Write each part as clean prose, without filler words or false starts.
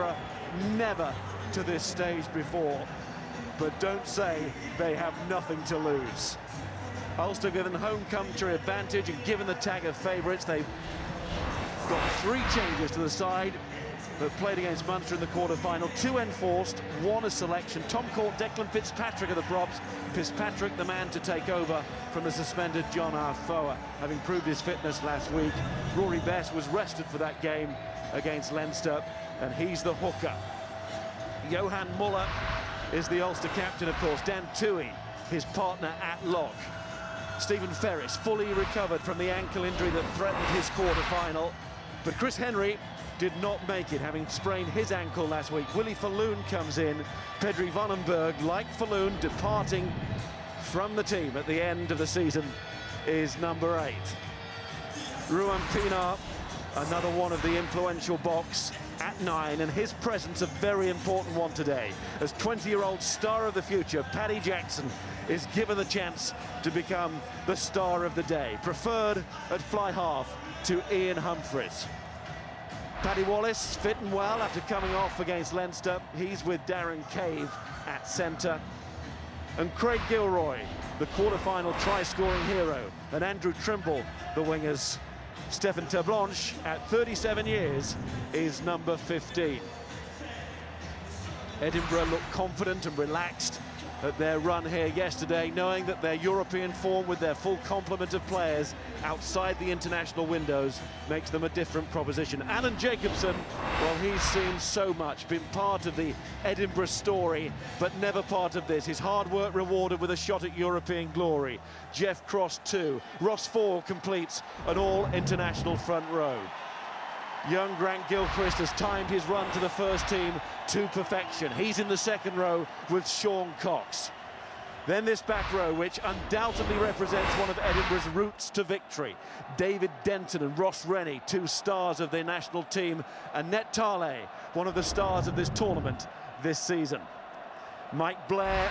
Edinburgh never to this stage before, but don't say they have nothing to lose. Ulster given home country advantage and given the tag of favourites. They've got 3 changes to the side that played against Munster in the quarter-final. 2 enforced, 1 a selection. Tom Court, Declan Fitzpatrick are the props. Fitzpatrick the man to take over from the suspended John Arfoa, having proved his fitness last week. Rory Best was rested for that game against Leinster, and he's the hooker. Johan Muller is the Ulster captain, of course. Dan Toohey, his partner at lock. Stephen Ferris, fully recovered from the ankle injury that threatened his quarter-final. But Chris Henry did not make it, having sprained his ankle last week. Willie Falloon comes in. Pedri Vandenberg, like Falloon, departing from the team at the end of the season, is number 8. Ruan Pienaar, another one of the influential Boks, at 9, and his presence a very important one today, as 20-year-old star of the future, Paddy Jackson, is given the chance to become the star of the day, preferred at fly half to Ian Humphreys. Paddy Wallace, fit and well after coming off against Leinster. He's with Darren Cave at centre. And Craig Gilroy, the quarter-final try-scoring hero, and Andrew Trimble, the wingers. Stephen Terblanche, at 37 years, is number 15. Edinburgh looked confident and relaxed at their run here yesterday, knowing that their European form with their full complement of players outside the international windows makes them a different proposition. Alan Jacobson, well, he's seen so much, been part of the Edinburgh story, but never part of this. His hard work rewarded with a shot at European glory. Jeff Cross too. Ross Ford completes an all-international front row. Young Grant Gilchrist has timed his run to the first team to perfection. He's in the second row with Sean Cox. Then this back row, which undoubtedly represents one of Edinburgh's routes to victory. David Denton and Ross Rennie, 2 stars of their national team. Annette Tale, one of the stars of this tournament this season. Mike Blair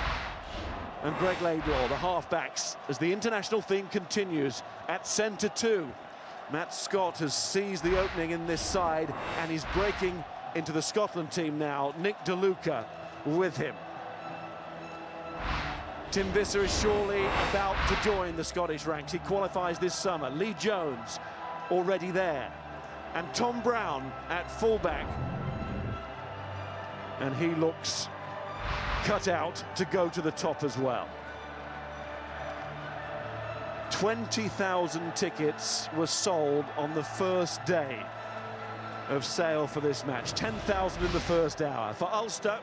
and Greg Laidlaw, the halfbacks, as the international theme continues at centre 2. Matt Scott has seized the opening in this side and is breaking into the Scotland team now. Nick DeLuca with him. Tim Visser is surely about to join the Scottish ranks. He qualifies this summer. Lee Jones already there. And Tom Brown at fullback. And he looks cut out to go to the top as well. 20,000 tickets were sold on the first day of sale for this match. 10,000 in the first hour. For Ulster,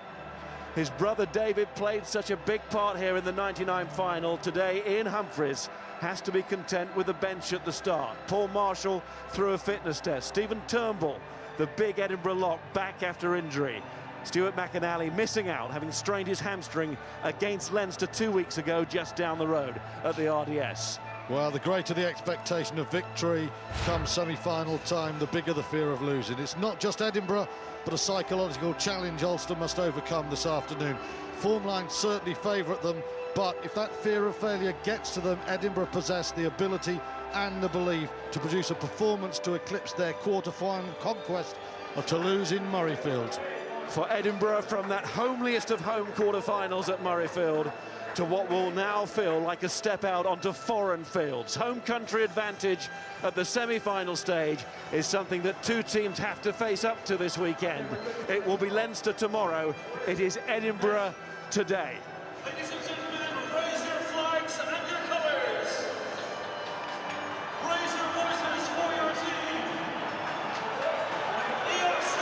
his brother David played such a big part here in the '99 final. Today, Ian Humphreys has to be content with the bench at the start. Paul Marshall through a fitness test. Stephen Turnbull, the big Edinburgh lock, back after injury. Stuart McAnally missing out, having strained his hamstring against Leinster 2 weeks ago, just down the road at the RDS. Well, the greater the expectation of victory come semi-final time, the bigger the fear of losing. It's not just Edinburgh, but a psychological challenge Ulster must overcome this afternoon. Form lines certainly favourite them, but if that fear of failure gets to them, Edinburgh possess the ability and the belief to produce a performance to eclipse their quarter-final conquest of Toulouse in Murrayfield. For Edinburgh, from that homeliest of home quarter-finals at Murrayfield to what will now feel like a step out onto foreign fields. Home country advantage at the semi-final stage is something that 2 teams have to face up to this weekend. It will be Leinster tomorrow. It is Edinburgh today. Ladies and gentlemen, raise your flags and your colours. Raise your voices for your team. ERC.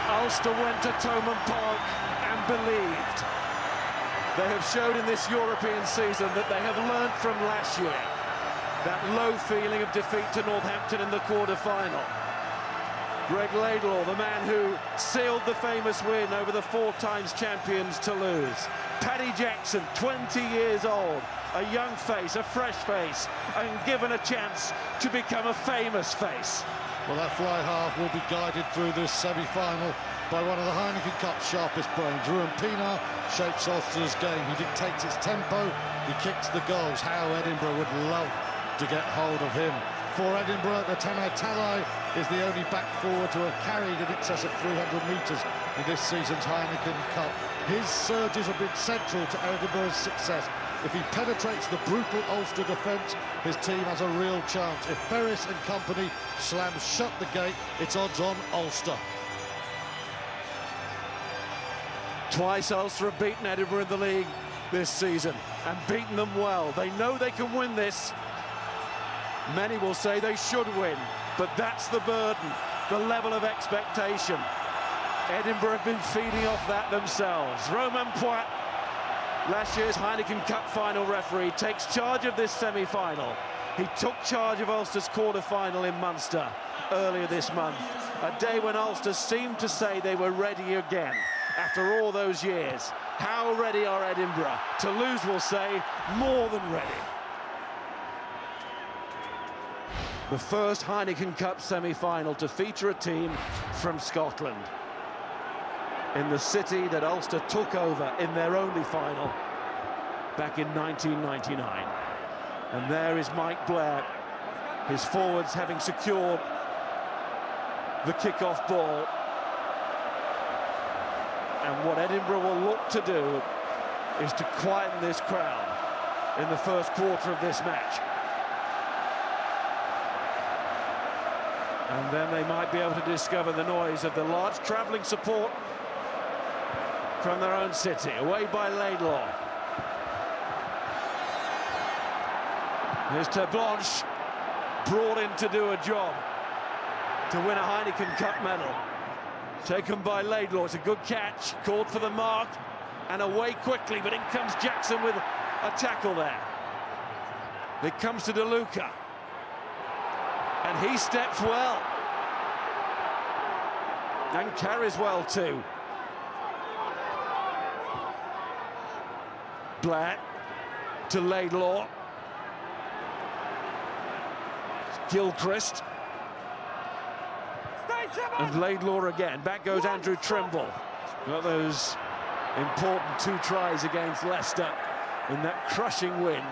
Ulster went to Thomond Park and believed. They have showed in this European season that they have learnt from last year. That low feeling of defeat to Northampton in the quarter-final. Greg Laidlaw, the man who sealed the famous win over the 4 times champions Toulouse. Paddy Jackson, 20 years old, a young face, a fresh face, and given a chance to become a famous face. Well, that fly half will be guided through this semi-final by one of the Heineken Cup's sharpest brains. Ruben Pienaar shapes Ulster's game. He dictates its tempo, he kicks the goals. How Edinburgh would love to get hold of him. For Edinburgh, the Tanai Talai is the only back forward to have carried in excess of 300 metres in this season's Heineken Cup. His surges have been central to Edinburgh's success. If he penetrates the brutal Ulster defence, his team has a real chance. If Ferris and company slams shut the gate, it's odds on Ulster. Twice Ulster have beaten Edinburgh in the league this season, and beaten them well. They know they can win this. Many will say they should win, but that's the burden, the level of expectation. Edinburgh have been feeding off that themselves. Romain Poit, last year's Heineken Cup final referee, takes charge of this semi-final. He took charge of Ulster's quarter-final in Munster earlier this month, a day when Ulster seemed to say they were ready again after all those years. How ready are Edinburgh? Toulouse will say more than ready. The first Heineken Cup semi-final to feature a team from Scotland, in the city that Ulster took over in their only final back in 1999. And there is Mike Blair, his forwards having secured the kick-off ball. And what Edinburgh will look to do is to quieten this crowd in the first quarter of this match. And then they might be able to discover the noise of the large travelling support from their own city, away by Laidlaw. Here's Terblanche, brought in to do a job, to win a Heineken Cup medal. Taken by Laidlaw, it's a good catch, called for the mark, and away quickly, but in comes Jackson with a tackle there. It comes to DeLuca, and he steps well, and carries well too. Black to Laidlaw. Gilchrist. And Laidlaw again. Back goes Andrew Trimble. Got those important 2 tries against Leicester in that crushing win.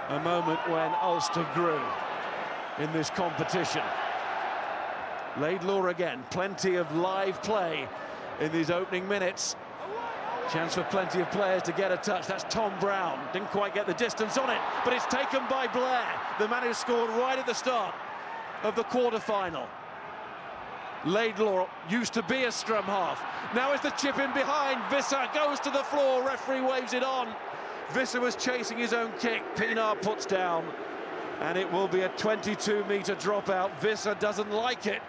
A moment when Ulster grew in this competition. Laidlaw again. Plenty of live play in these opening minutes. Chance for plenty of players to get a touch. That's Tom Brown. Didn't quite get the distance on it, but it's taken by Blair, the man who scored right at the start of the quarter-final. Laidlaw used to be a scrum half. Now it's the chip in behind. Visser goes to the floor. Referee waves it on. Visser was chasing his own kick. Pienaar puts down, and it will be a 22-metre dropout. Visser doesn't like it.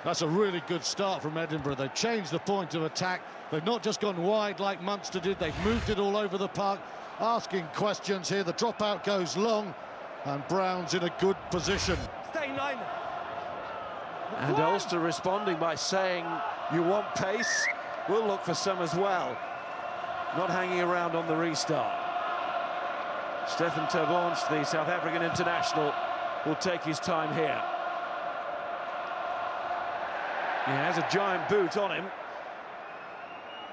That's a really good start from Edinburgh. They've changed the point of attack. They've not just gone wide like Munster did. They've moved it all over the park, asking questions here. The dropout goes long, and Brown's in a good position. Stay in line. And Ulster responding by saying, you want pace? We'll look for some as well. Not hanging around on the restart. Stefan Terblanche, the South African international, will take his time here. He has a giant boot on him.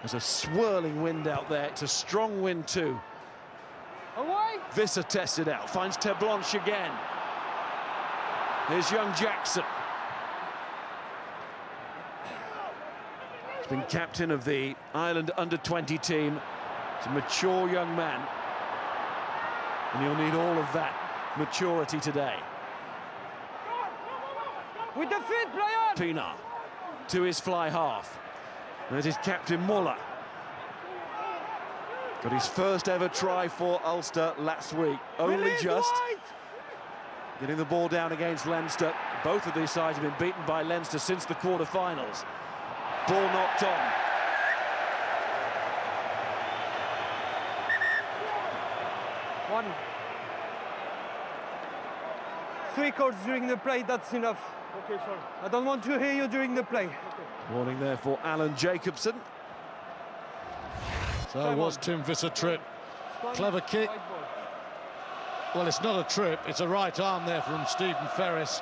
There's a swirling wind out there. It's a strong wind too. Away. Visser tested out, finds Terblanche again. Here's young Jackson. He's been captain of the Ireland under-20 team. He's a mature young man, and he'll need all of that maturity today. With the feet, play on. Pienaar to his fly half. There's his captain Muller. Got his first ever try for Ulster last week. Only Release just wide. getting the ball down against Leinster. Both of these sides have been beaten by Leinster since the quarter-finals. Ball knocked on. One. 3 chords during the play, that's enough. Okay, sorry. I don't want to hear you during the play. Okay. Warning there for Alan Jacobson. So was Tim Visser trip. Clever kick. Well, it's not a trip, it's a right arm there from Stephen Ferris.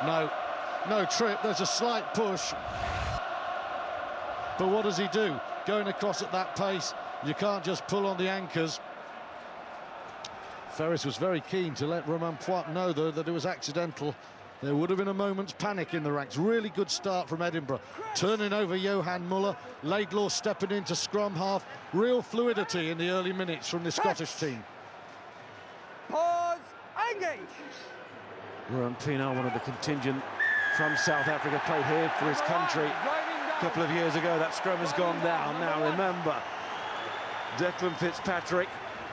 No trip, there's a slight push. But what does he do? Going across at that pace, you can't just pull on the anchors. Ferris was very keen to let Romain Poit know, though, that it was accidental. There would have been a moment's panic in the ranks. Really good start from Edinburgh. Turning over Johan Muller, Laidlaw stepping into scrum half. Real fluidity in the early minutes from the Scottish team. Pause, engage. Romain Pienaar, one of the contingent from South Africa, played here for his country a couple of years ago. That scrum has gone down. Now remember, Declan Fitzpatrick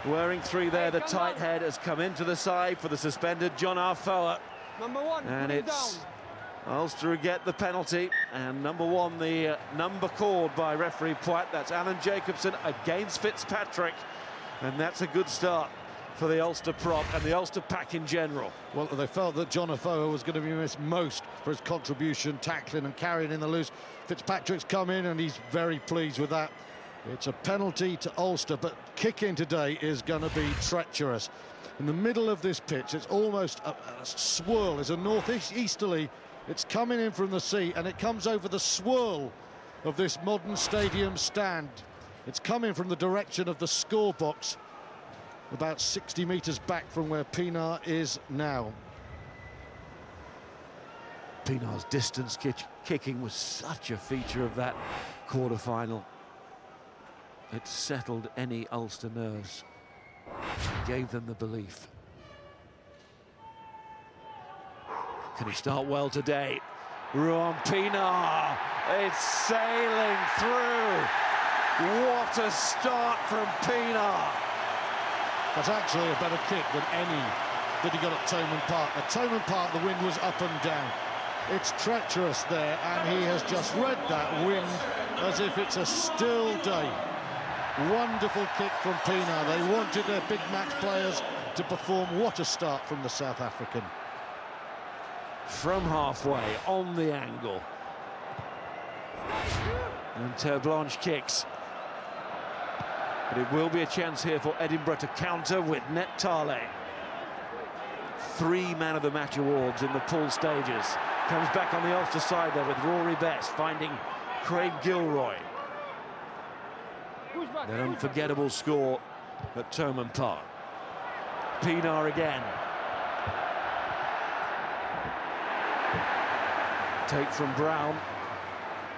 wearing 3 there. The tight head has come into the side for the suspended John Arfoa. Number 1, And it's Ulster who get the penalty. And number 1, the number called by referee Poit. That's Alan Jacobson against Fitzpatrick. And that's a good start for the Ulster prop and the Ulster pack in general. Well, they felt that John Arfoa was going to be missed most for his contribution, tackling and carrying in the loose. Fitzpatrick's come in and he's very pleased with that. It's a penalty to Ulster, but kicking today is going to be treacherous. In the middle of this pitch, it's almost a swirl. It's a northeasterly. It's coming in from the sea, and it comes over the swirl of this modern stadium stand. It's coming from the direction of the score box, about 60 metres back from where Pienaar is now. Pienaar's distance kicking was such a feature of that quarter-final. It settled any Ulster nerves, gave them the belief. Can he start well today? Romain Pienaar, it's sailing through. What a start from Pienaar. That's actually a better kick than any that he got at Thomond Park. At Thomond Park, the wind was up and down. It's treacherous there, and he has just read that wind as if it's a still day. Wonderful kick from Pienaar. They wanted their big match players to perform. What a start from the South African. From halfway, on the angle. And Terblanche kicks. But it will be a chance here for Edinburgh to counter with Net Tale. 3 Man of the Match awards in the pool stages. Comes back on the Ulster side there with Rory Best finding Craig Gilroy. That unforgettable score at Thomond Park. Pienaar again. Take from Brown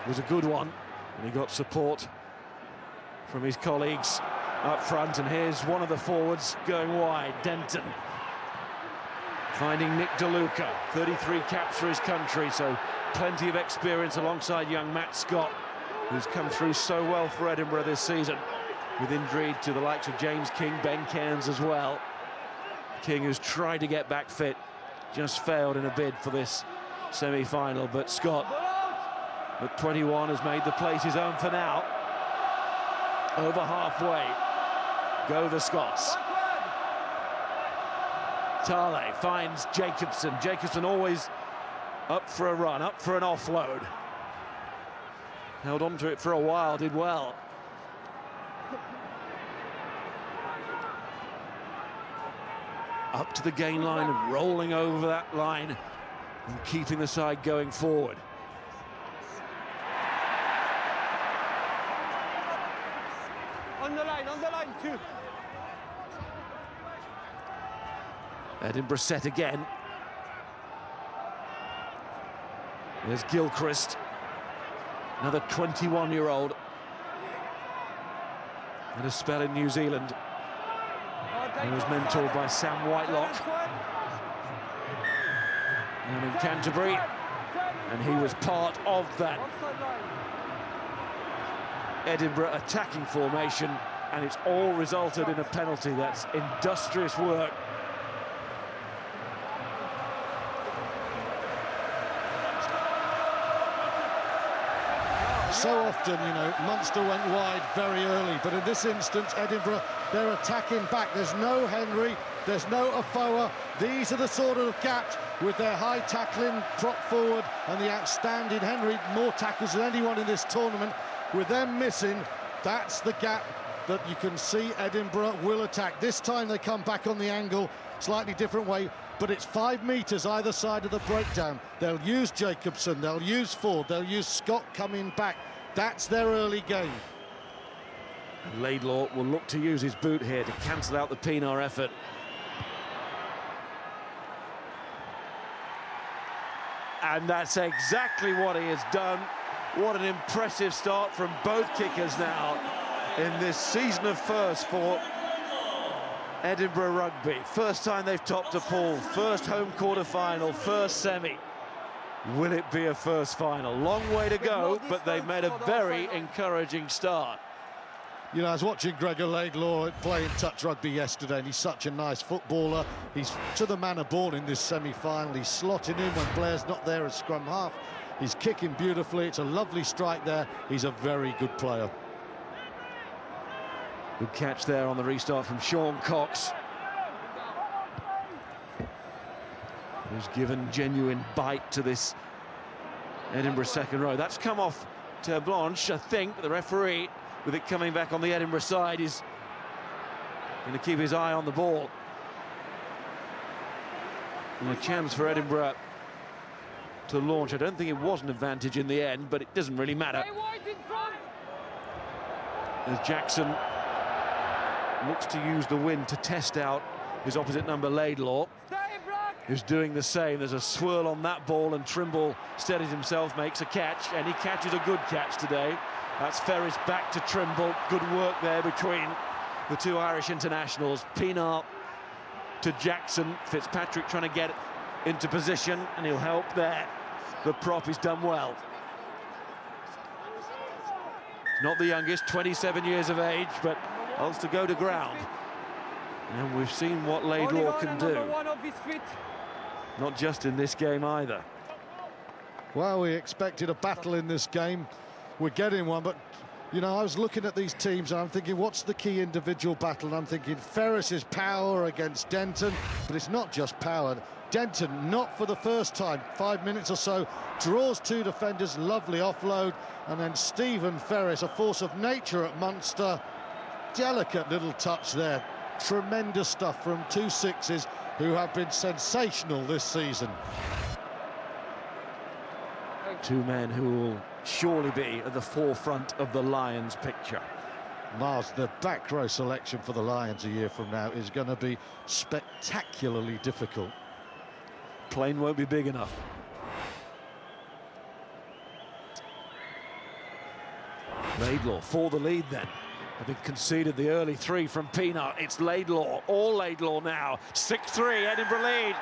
was a good one, and he got support from his colleagues up front. And here's one of the forwards going wide, Denton. Finding Nick DeLuca, 33 caps for his country, so plenty of experience alongside young Matt Scott, who's come through so well for Edinburgh this season, with injury to the likes of James King, Ben Cairns as well. King, who's tried to get back fit, just failed in a bid for this semi-final, but Scott, at 21, has made the place his own for now. Over halfway go the Scots. Tale finds Jacobson. Jacobson always up for a run, up for an offload. Held on to it for a while, did well. Up to the gain line and rolling over that line and keeping the side going forward. On the line too. Edinburgh set again. There's Gilchrist, another 21-year-old. Had a spell in New Zealand. He was mentored by Sam Whitelock. And in Canterbury, and he was part of that Edinburgh attacking formation, and it's all resulted in a penalty. That's industrious work. So often, you know, Munster went wide very early, but in this instance, Edinburgh, they're attacking back. There's no Henry, there's no Afoa. These are the sort of gaps with their high tackling prop forward and the outstanding Henry, more tackles than anyone in this tournament. With them missing, that's the gap that you can see Edinburgh will attack. This time they come back on the angle, slightly different way, but it's 5 metres either side of the breakdown. They'll use Jacobson, they'll use Ford, they'll use Scott coming back. That's their early game. And Laidlaw will look to use his boot here to cancel out the Pienaar effort. And that's exactly what he has done. What an impressive start from both kickers now in this season of first for Edinburgh Rugby. First time they've topped a pool, first home quarter-final, first semi. Will it be a first final? Long way to go, but they've made a very encouraging start. You know, I was watching Gregor Laidlaw playing touch rugby yesterday, and he's such a nice footballer. He's to the manner born in this semi-final. He's slotting in when Blair's not there as scrum half. He's kicking beautifully. It's a lovely strike there. He's a very good player. Good catch there on the restart from Sean Cox, who's given genuine bite to this Edinburgh second row. That's come off to Blanche, I think, but the referee, with it coming back on the Edinburgh side, is going to keep his eye on the ball. And a chance for Edinburgh to launch. I don't think it was an advantage in the end, but it doesn't really matter. As Jackson looks to use the wind to test out his opposite number, Laidlaw, who's doing the same. There's a swirl on that ball, and Trimble steadies himself, makes a catch, and he catches a good catch today. That's Ferris back to Trimble. Good work there between the two Irish internationals. Pienaar to Jackson. Fitzpatrick trying to get into position, and he'll help there. The prop is done well. Not the youngest, 27 years of age, but Ulster go to ground. And we've seen what Laidlaw can do. Not just in this game either. Well, we expected a battle in this game. We're getting one, but, you know, I was looking at these teams and I'm thinking, what's the key individual battle? And I'm thinking Ferris's power against Denton, but it's not just power. Denton, not for the first time, 5 minutes or so, draws two defenders, lovely offload, and then Stephen Ferris, a force of nature at Munster. Delicate little touch there. Tremendous stuff from two sixes who have been sensational this season. Two men who will surely be at the forefront of the Lions picture. Miles, the back row selection for the Lions a year from now is going to be spectacularly difficult. Plane won't be big enough. Laidlaw for the lead then. Having conceded the early three from Pienaar, it's Laidlaw, all Laidlaw now. 6-3, Edinburgh lead.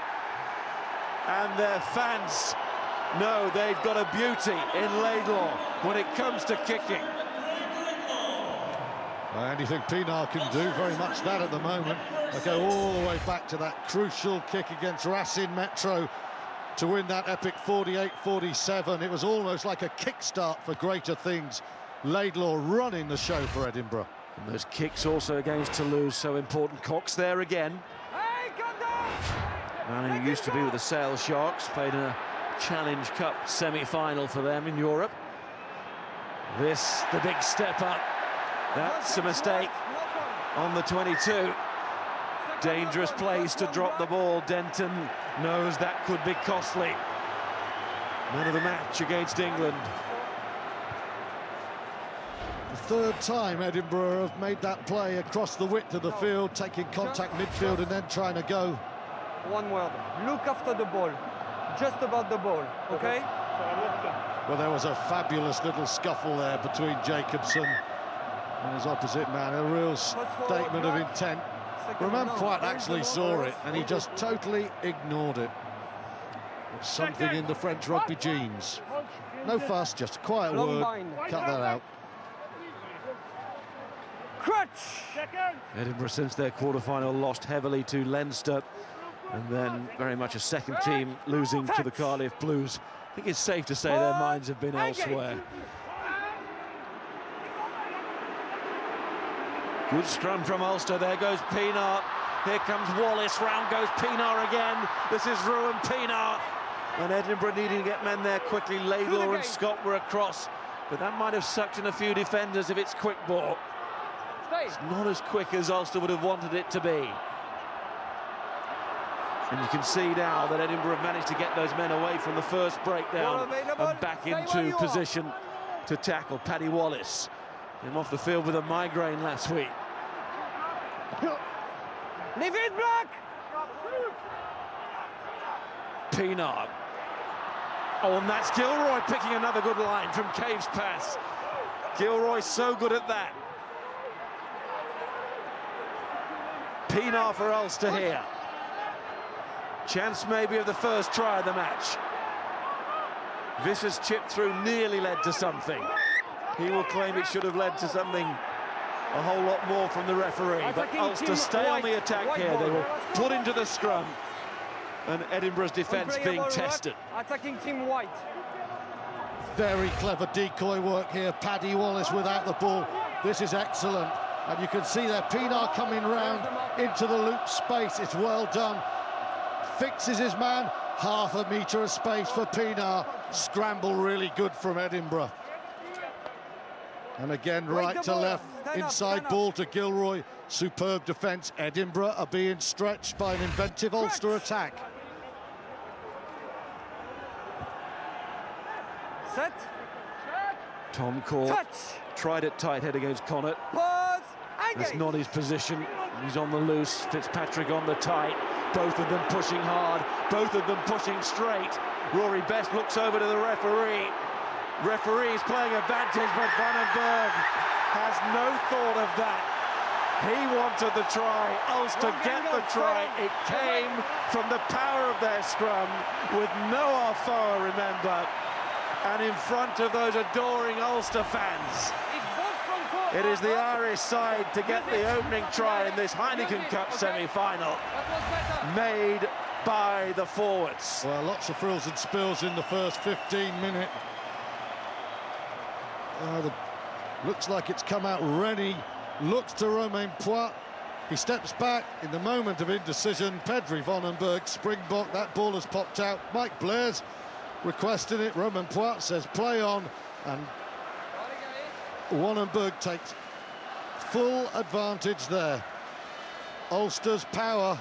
And their fans know they've got a beauty in Laidlaw when it comes to kicking. Anything Pienaar can do, very much that at the moment. They go all the way back to that crucial kick against Racine Metro to win that epic 48-47. It was almost like a kickstart for greater things. Laidlaw running the show for Edinburgh. And those kicks also against Toulouse, so important. Cox there again. Man who used to be with the Sale Sharks, played in a Challenge Cup semi-final for them in Europe. This, the big step up. That's a mistake on the 22. Dangerous place to drop the ball. Denton knows that could be costly. Man of the match against England. The third time Edinburgh have made that play across the width of the field, taking contact midfield and then trying to go. One word, look after the ball, just about the ball, okay? Well, there was a fabulous little scuffle there between Jacobson and his opposite man, a real statement of intent. Romain-Poite actually saw it and he just totally ignored it. It's something in the French rugby genes. No fuss, just a quiet word, cut that out. Crutch! Edinburgh, since their quarter-final, lost heavily to Leinster, and then very much a second team losing to the Cardiff Blues. I think it's safe to say their minds have been elsewhere. Good scrum from Ulster. There goes Pienaar. Here comes Wallace. Round goes Pienaar again. This is Ruan Pienaar. And Edinburgh needing to get men there quickly. Laidlaw and Scott were across, but that might have sucked in a few defenders if it's quick ball. It's not as quick as Ulster would have wanted it to be. And you can see now that Edinburgh have managed to get those men away from the first breakdown and back into position to tackle. Paddy Wallace came off the field with a migraine last week. Leave it, Black! Pienaar. Oh, and that's Gilroy picking another good line from Cave's pass. Gilroy so good at that. Pienaar for Ulster here. Chance maybe of the first try of the match. Vicious chip through nearly led to something. He will claim it should have led to something a whole lot more from the referee. But Ulster stay on the attack here. They will put into the scrum. And Edinburgh's defence being tested. Attacking team white. Very clever decoy work here. Paddy Wallace without the ball. This is excellent. And you can see there Pienaar coming round into the loop space. It's well done. Fixes his man. Half a metre of space for Pienaar. Scramble really good from Edinburgh. And again, right to left, inside ball to Gilroy. Superb defence. Edinburgh are being stretched by an inventive Ulster attack. Set. Tom Court Touch. tried it tight head against Connacht. Pause. That's not his position. He's on the loose. Fitzpatrick on the tight. Both of them pushing hard. Both of them pushing straight. Rory Best looks over to the referee. Referee's playing advantage, but Vandenberg has no thought of that. He wanted the try. Ulster get the try. It came from the power of their scrum with no Arfoa, remember, and in front of those adoring Ulster fans. It is the Irish side to get the opening try in this Heineken Cup semi-final, made by the forwards. Well, lots of frills and spills in the first 15 minutes. Looks like it's come out. Rennie looks to Romain Poit. He steps back in the moment of indecision. Pedri Vandenberg, Springbok, that ball has popped out. Mike Blair's requesting it. Romain Poit says play on, and Vandenberg takes full advantage there. Ulster's power,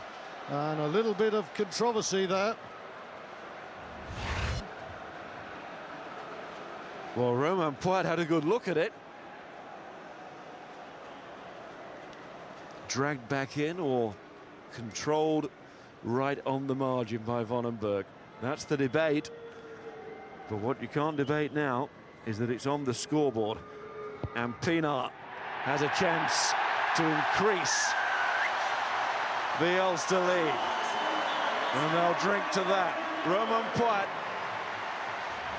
and a little bit of controversy there. Well, Romain Poit had a good look at it. Dragged back in or controlled right on the margin by Vandenberg. That's the debate. But what you can't debate now is that it's on the scoreboard. And Pienaar has a chance to increase the Ulster lead. And they'll drink to that. Romain Poit,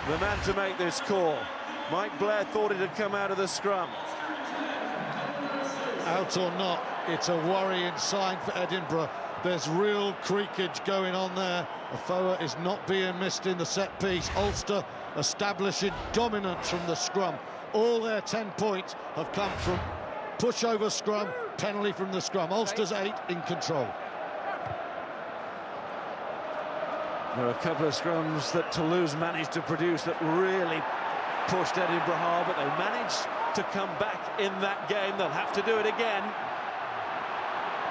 the man to make this call. Mike Blair thought it had come out of the scrum. Out or not, it's a worrying sign for Edinburgh. There's real creakage going on there. Arfoa is not being missed in the set piece. Ulster establishing dominance from the scrum. All their 10 points have come from pushover scrum, penalty from the scrum. Ulster's 8 in control. There are a couple of scrums that Toulouse managed to produce that really pushed Edinburgh hard, but they managed to come back in that game. They'll have to do it again.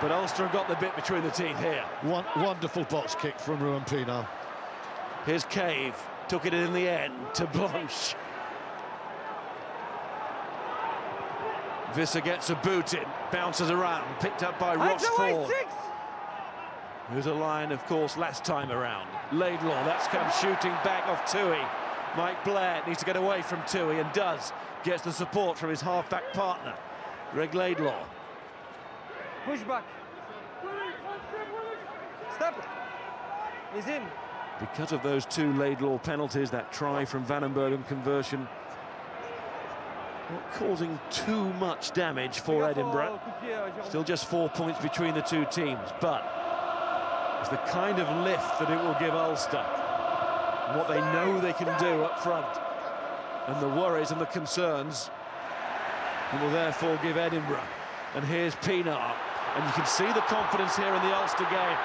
But Ulster have got the bit between the teeth here. Wonderful box kick from Ruan Pienaar. Here's Cave, took it in the end to Blanche. Visser gets a boot in, bounces around, picked up by Ross Ford. There's a line, of course, last time around. Laidlaw, that's come shooting back off Tui. Mike Blair needs to get away from Tui and does. Gets the support from his half-back partner, Greg Laidlaw. Push back. Step. He's in. Because of those 2 Laidlaw penalties, that try from Vandenberg and conversion, not causing too much damage for Edinburgh. Still just 4 points between the 2 teams, but it's the kind of lift that it will give Ulster, and what they know they can do up front, and the worries and the concerns it will therefore give Edinburgh. And here's Pienaar, and you can see the confidence here in the Ulster game.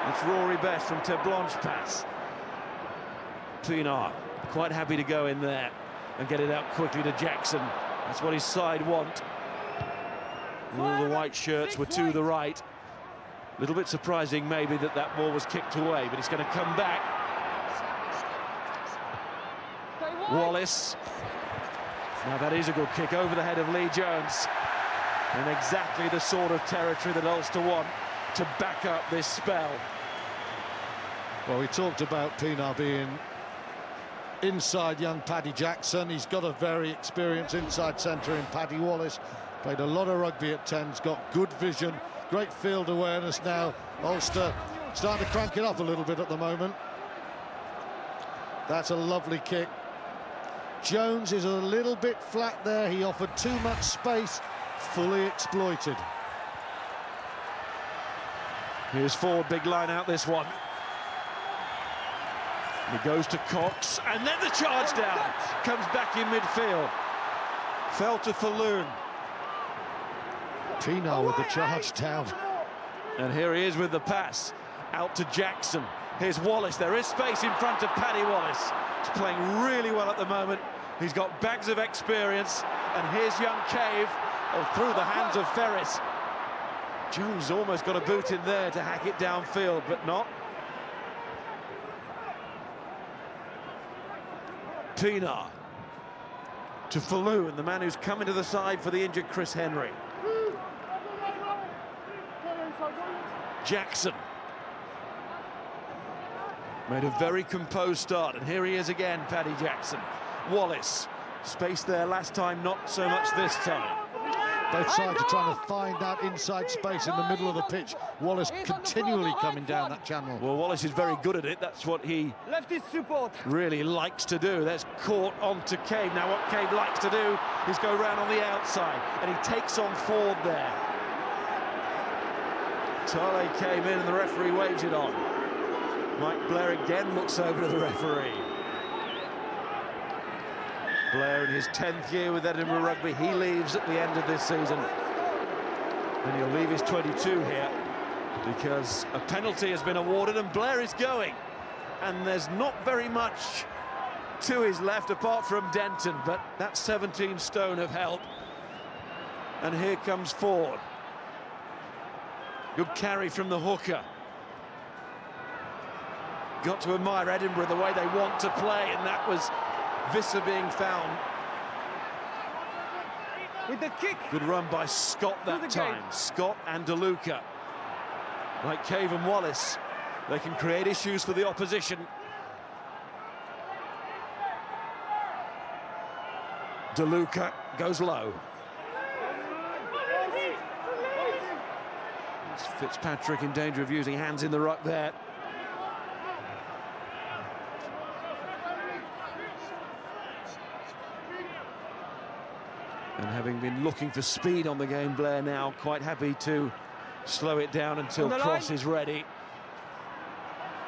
It's Rory Best from Terblanche pass. Pienaar quite happy to go in there and get it out quickly to Jackson. That's what his side want. All the white shirts were to the right. A little bit surprising maybe that that ball was kicked away, but it's going to come back. Wallace. Now that is a good kick over the head of Lee Jones. And exactly the sort of territory that Ulster want to back up this spell. Well, we talked about Pienaar being inside young Paddy Jackson. He's got a very experienced inside centre in Paddy Wallace. Played a lot of rugby at 10s, got good vision, great field awareness now. Ulster starting to crank it up a little bit at the moment. That's a lovely kick. Jones is a little bit flat there. He offered too much space, fully exploited. Here's forward, big line out this one. He goes to Cox, and then the charge down. Comes back in midfield. Fell to Falloon. Pienaar with the charge down. And here he is with the pass. Out to Jackson. Here's Wallace. There is space in front of Paddy Wallace. He's playing really well at the moment. He's got bags of experience. And here's young Cave. Oh, through the hands of Ferris. Jones almost got a boot in there to hack it downfield, but not. Pienaar to Falloon, the man who's coming to the side for the injured Chris Henry. Jackson made a very composed start, and here he is again, Paddy Jackson. Wallace, space there last time, not so much this time. Both sides are trying to find that inside space in the middle of the pitch. Wallace continually coming down that channel. Well, Wallace is very good at it. That's what he really likes to do. That's caught onto Cave. Now what Cave likes to do is go round on the outside, and he takes on Ford there. Tale came in and the referee waves it on. Mike Blair again looks over to the referee. Blair in his 10th year with Edinburgh Rugby, he leaves at the end of this season. And he'll leave his 22 here because a penalty has been awarded and Blair is going. And there's not very much to his left apart from Denton, but that 17 stone of help. And here comes Ford. Good carry from the hooker. Got to admire Edinburgh the way they want to play, and that was Visser being found. With the kick. Good run by Scott that time. Scott and DeLuca. Like Cave and Wallace, they can create issues for the opposition. DeLuca goes low. It's Fitzpatrick in danger of using hands in the ruck there. And having been looking for speed on the game, Blair now quite happy to slow it down until Cross is ready.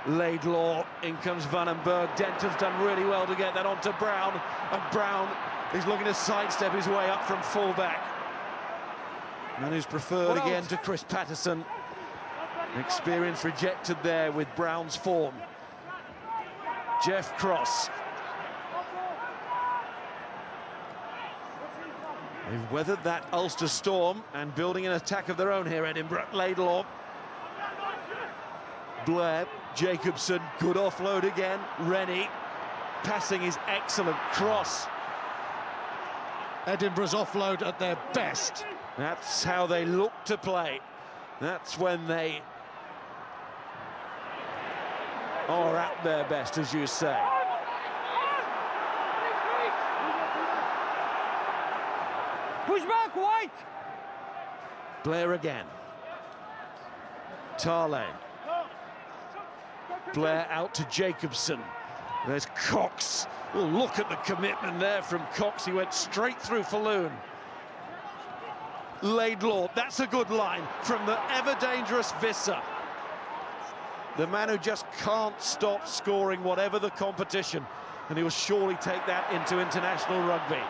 Laidlaw, in comes Vandenberg. Denton's done really well to get that onto Brown, and Brown is looking to sidestep his way up from fullback. Man who's preferred again to Chris Patterson. Experience rejected there with Brown's form. Jeff Cross. They've weathered that Ulster storm and building an attack of their own here, Edinburgh. Laidlaw. Blair, Jacobson, good offload again. Rennie, passing is excellent. Cross. Edinburgh's offload at their best. That's how they look to play. That's when they are at their best, as you say. Push back, White! Blair again. Tale. Blair out to Jacobson. There's Cox. Oh, look at the commitment there from Cox. He went straight through Falloon. Laidlaw, that's a good line from the ever-dangerous Visser. The man who just can't stop scoring whatever the competition. And he will surely take that into international rugby.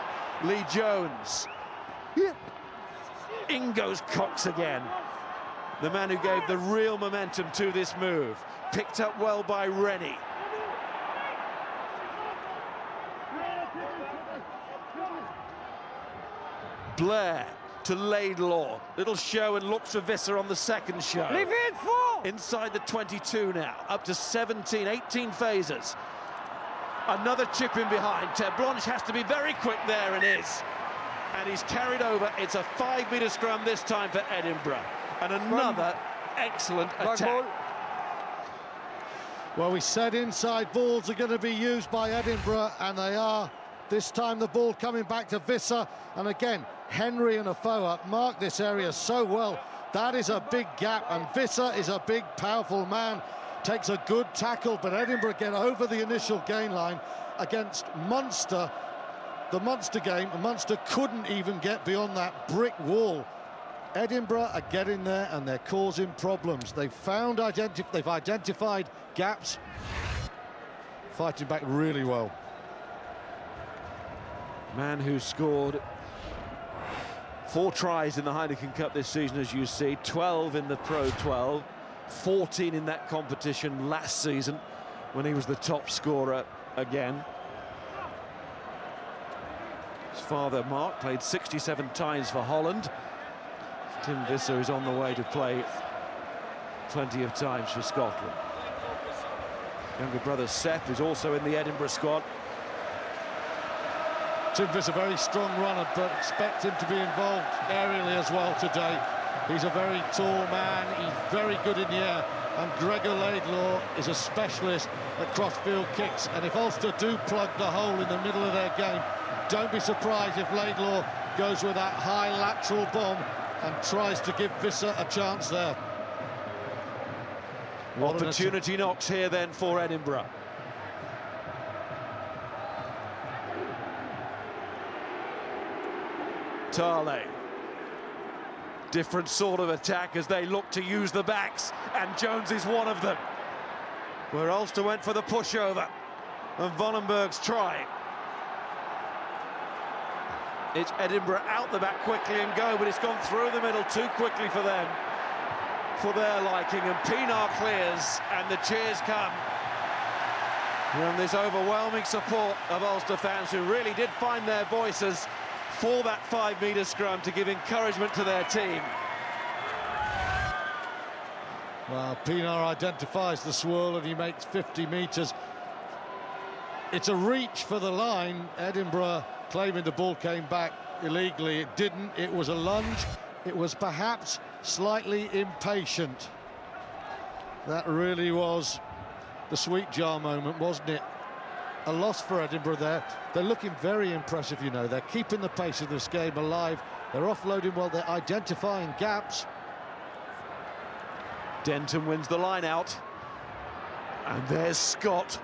Lee Jones. In goes Cox again. The man who gave the real momentum to this move. Picked up well by Rennie. Blair to Laidlaw. Little show and looks for Visser on the second show. Leave it for! Inside the 22 now, up to 17, 18 phases. Another chip in behind. Blanche has to be very quick there, and is. And he's carried over. It's a 5-metre scrum this time for Edinburgh. And another excellent attack. Well, we said inside balls are going to be used by Edinburgh, and they are. This time the ball coming back to Visser, and again, Henry and Afoa mark this area so well. That is a big gap, and Visser is a big, powerful man. Takes a good tackle, but Edinburgh get over the initial gain line against Munster. The Munster game, Munster couldn't even get beyond that brick wall. Edinburgh are getting there, and they're causing problems. They've identified gaps, fighting back really well. Man who scored 4 tries in the Heineken Cup this season, as you see, 12 in the Pro 12, 14 in that competition last season when he was the top scorer again. His father, Mark, played 67 times for Holland. Tim Visser is on the way to play plenty of times for Scotland. Younger brother Seth is also in the Edinburgh squad. Tim Visser, a very strong runner, but expect him to be involved aerially as well today. He's a very tall man, he's very good in the air, and Gregor Laidlaw is a specialist at crossfield kicks, and if Ulster do plug the hole in the middle of their game, don't be surprised if Laidlaw goes with that high lateral bomb and tries to give Visser a chance there. Opportunity knocks here then for Edinburgh. Tale. Different sort of attack as they look to use the backs, and Jones is one of them. Where Ulster went for the pushover, and Vonenberg's trying. It's Edinburgh out the back quickly and go, but it's gone through the middle too quickly for them, for their liking, and Pienaar clears, and the cheers come. And this overwhelming support of Ulster fans who really did find their voices for that 5-metre scrum to give encouragement to their team. Well, Pienaar identifies the swirl and he makes 50 metres. It's a reach for the line. Edinburgh claiming the ball came back illegally. It didn't. It was a lunge. It was perhaps slightly impatient. That really was the sweet jar moment, wasn't it? A loss for Edinburgh there. They're looking very impressive, you know. They're keeping the pace of this game alive. They're offloading well. They're identifying gaps. Denton wins the line out. And there's Scott.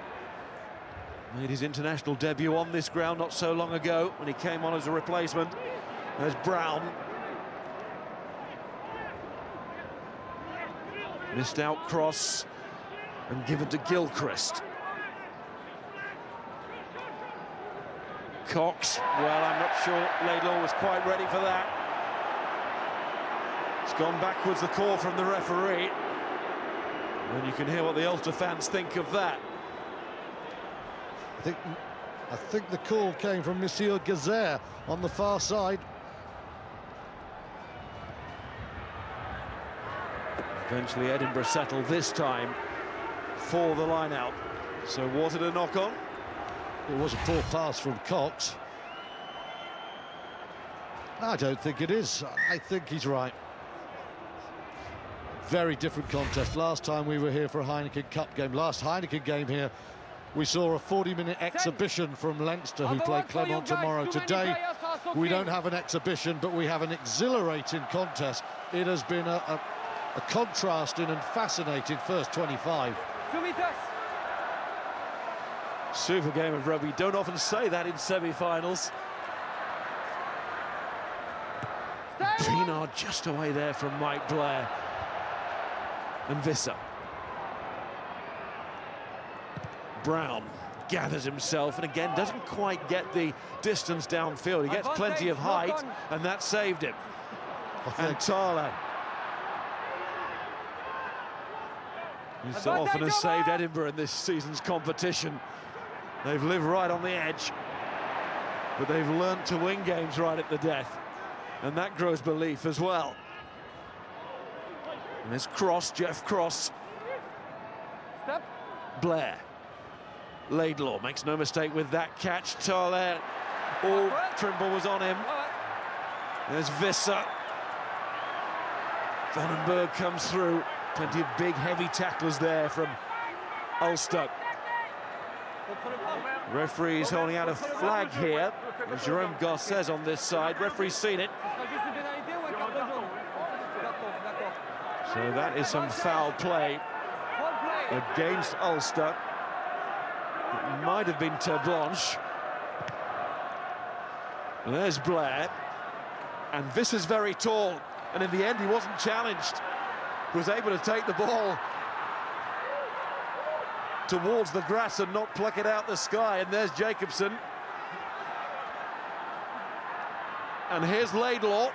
Made his international debut on this ground not so long ago when he came on as a replacement. There's Brown. Missed out cross and given to Gilchrist. Cox, well, I'm not sure Laidlaw was quite ready for that. It's gone backwards, the call from the referee. And you can hear what the Ulster fans think of that. I think the call came from Monsieur Gazer on the far side. Eventually Edinburgh settled this time for the line out. So was it a knock-on? It was a poor pass from Cox. I don't think it is. I think he's right. Very different contest. Last time we were here for a Heineken Cup game. Last Heineken game here, we saw a 40-minute exhibition from Leinster, who play Clermont tomorrow. Today, we don't have an exhibition, but we have an exhilarating contest. It has been a contrasting and fascinating first 25. 2 meters. Super game of rugby. Don't often say that in semi-finals. Pienaar just away there from Mike Blair. And Visser. Brown gathers himself and again doesn't quite get the distance downfield. He gets plenty of height and that saved him. And Tala, who so often has saved Edinburgh in this season's competition. They've lived right on the edge, but they've learnt to win games right at the death. And that grows belief as well. And this cross, Jeff Cross. Step. Blair. Laidlaw makes no mistake with that catch. Toller. Oh, Trimble was on him. There's Visser. Vandenberg comes through. Plenty of big, heavy tacklers there from Ulster. Referee's holding out a flag here. There's Jerome Garces on this side. Referee's seen it. So that is some foul play against Ulster. It might have been Terre Blanche. There's Blair. And Visser's very tall. And in the end, he wasn't challenged. He was able to take the ball towards the grass and not pluck it out the sky. And there's Jacobson. And here's Laidlaw.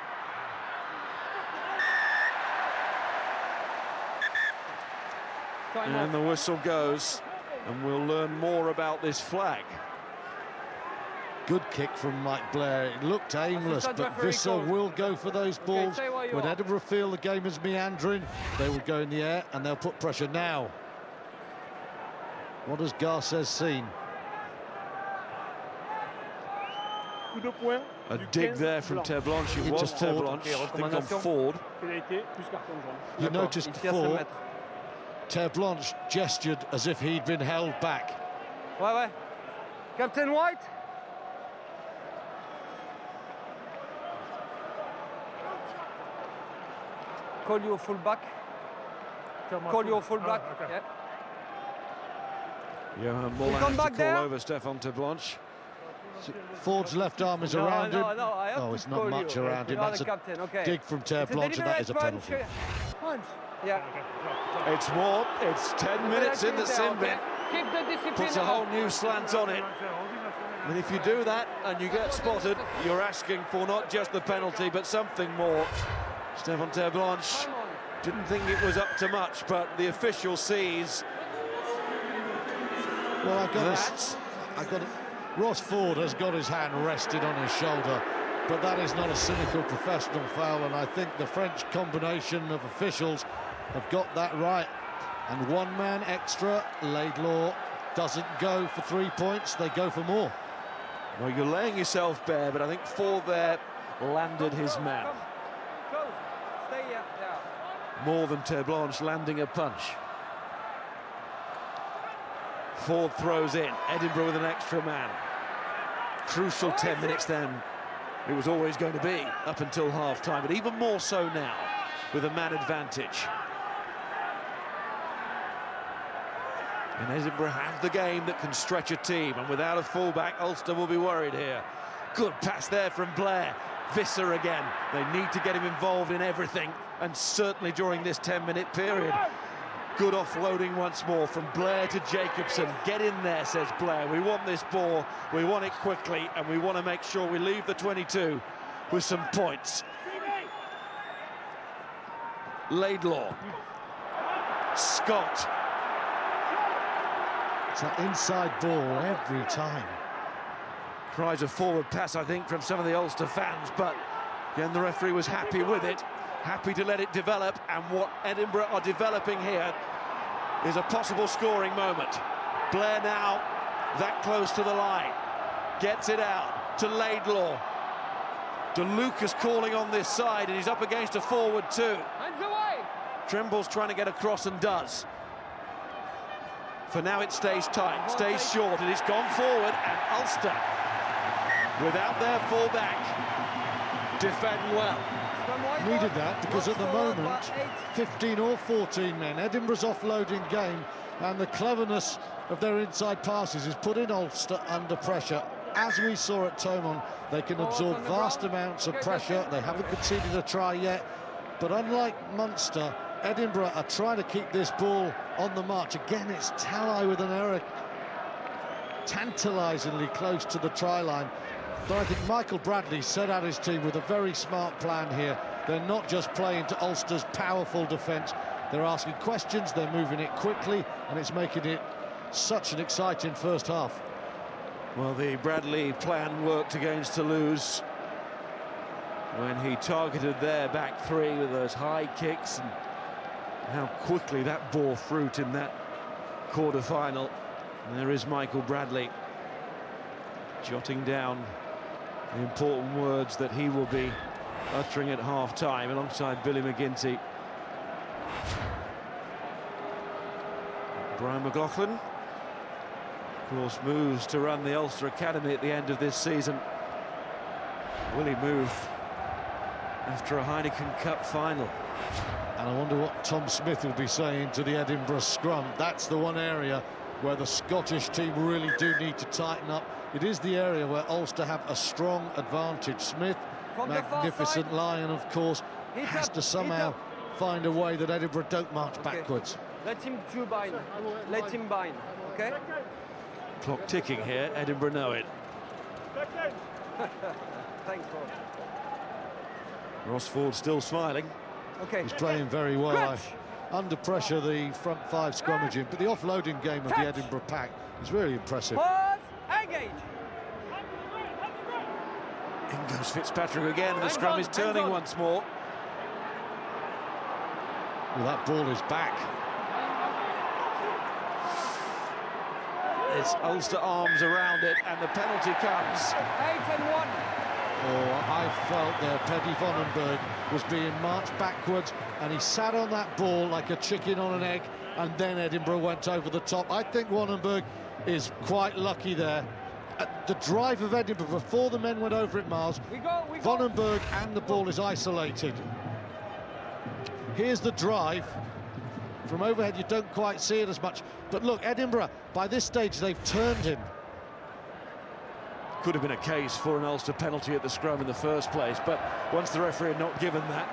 And the whistle goes. And we'll learn more about this flag. Good kick from Mike Blair. It looked aimless, but Visser will go for those balls. When Edinburgh feel the game is meandering, they will go in the air and they'll put pressure now. What has Garces seen? A dig there from Terre Blanche. It was Terre Blanche. I think on Ford. You noticed before, Terre Blanche gestured as if he'd been held back. Ouais. Captain White. Call you a fullback. Call you a fullback. Yeah. Johan Muller has to call over Stefan Terre Blanche. Ford's left arm is around him. Oh, it's not much around him. That's a dig from Terre Blanche, and that is a penalty. Punch. Yeah. It's more. It's 10 minutes in the sin bin. Puts a whole new slant on it. And if you do that and you get spotted, you're asking for not just the penalty, but something more. Stefan Terre Blanche didn't think it was up to much, but the official sees. Well, I got it. Ross Ford has got his hand rested on his shoulder, but that is not a cynical professional foul, and I think the French combination of officials have got that right. And one man extra, Laidlaw doesn't go for 3 points, they go for more. Well, you're laying yourself bare, but I think Ford there landed his man. Stay here. More than Terre Blanche landing a punch. Ford throws in. Edinburgh with an extra man. Crucial 10 minutes then. It was always going to be up until half-time, but even more so now with a man advantage. And Edinburgh have the game that can stretch a team, and without a fullback, Ulster will be worried here. Good pass there from Blair. Visser again. They need to get him involved in everything, and certainly during this 10-minute period. Good offloading once more from Blair to Jacobson. Get in there, says Blair. We want this ball, we want it quickly, and we want to make sure we leave the 22 with some points. Laidlaw. Scott. It's an inside ball every time. Cries a forward pass, I think, from some of the Ulster fans, but again, the referee was happy with it, happy to let it develop, and what Edinburgh are developing here is a possible scoring moment. Blair now that close to the line, gets it out to Laidlaw. De Lucas calling on this side, and he's up against a forward too. Trimble's trying to get across and does. For now it stays tight, stays short, and it's gone forward, and Ulster, without their full-back, defend well. Needed that, because at the moment, 15 or 14 men, Edinburgh's offloading game, and the cleverness of their inside passes is putting Ulster under pressure. As we saw at Thomond, they can absorb vast amounts of pressure. They haven't conceded a try yet, but unlike Munster, Edinburgh are trying to keep this ball on the march. Again, it's Talley with an error, tantalisingly close to the try line. But I think Michael Bradley set out his team with a very smart plan here. They're not just playing to Ulster's powerful defence. They're asking questions, they're moving it quickly, and it's making it such an exciting first half. Well, the Bradley plan worked against Toulouse. when he targeted their back three with those high kicks, and how quickly that bore fruit in that quarter-final. And there is Michael Bradley jotting down the important words that he will be uttering at half-time alongside Billy McGinty. Brian McLaughlin, of course, moves to run the Ulster Academy at the end of this season. Will he move after a Heineken Cup final? And I wonder what Tom Smith will be saying to the Edinburgh scrum. That's the one area where the Scottish team really do need to tighten up. It is the area where Ulster have a strong advantage. Smith, magnificent lion, of course, has to somehow find a way that Edinburgh don't march backwards. Let him bind. Let him bind, okay? Clock ticking here, Edinburgh know it. Thanks, Rob. Rossford still smiling. Okay. He's playing very well. Under pressure, the front five scrummaging, but the offloading game of the Edinburgh pack is really impressive. Pause, engage. In goes Fitzpatrick again, and the scrum is turning once more. Well, that ball is back. It's Ulster arms around it, and the penalty comes. 8-1. Oh, I felt there Petty Vonenberg was being marched backwards, and he sat on that ball like a chicken on an egg, and then Edinburgh went over the top. I think Vonenberg is quite lucky there. The drive of Edinburgh before the men went over it, Miles. Vonenberg and the ball is isolated. Here's the drive. From overhead, you don't quite see it as much. But look, Edinburgh, by this stage, they've turned him. Could have been a case for an Ulster penalty at the scrum in the first place, but once the referee had not given that,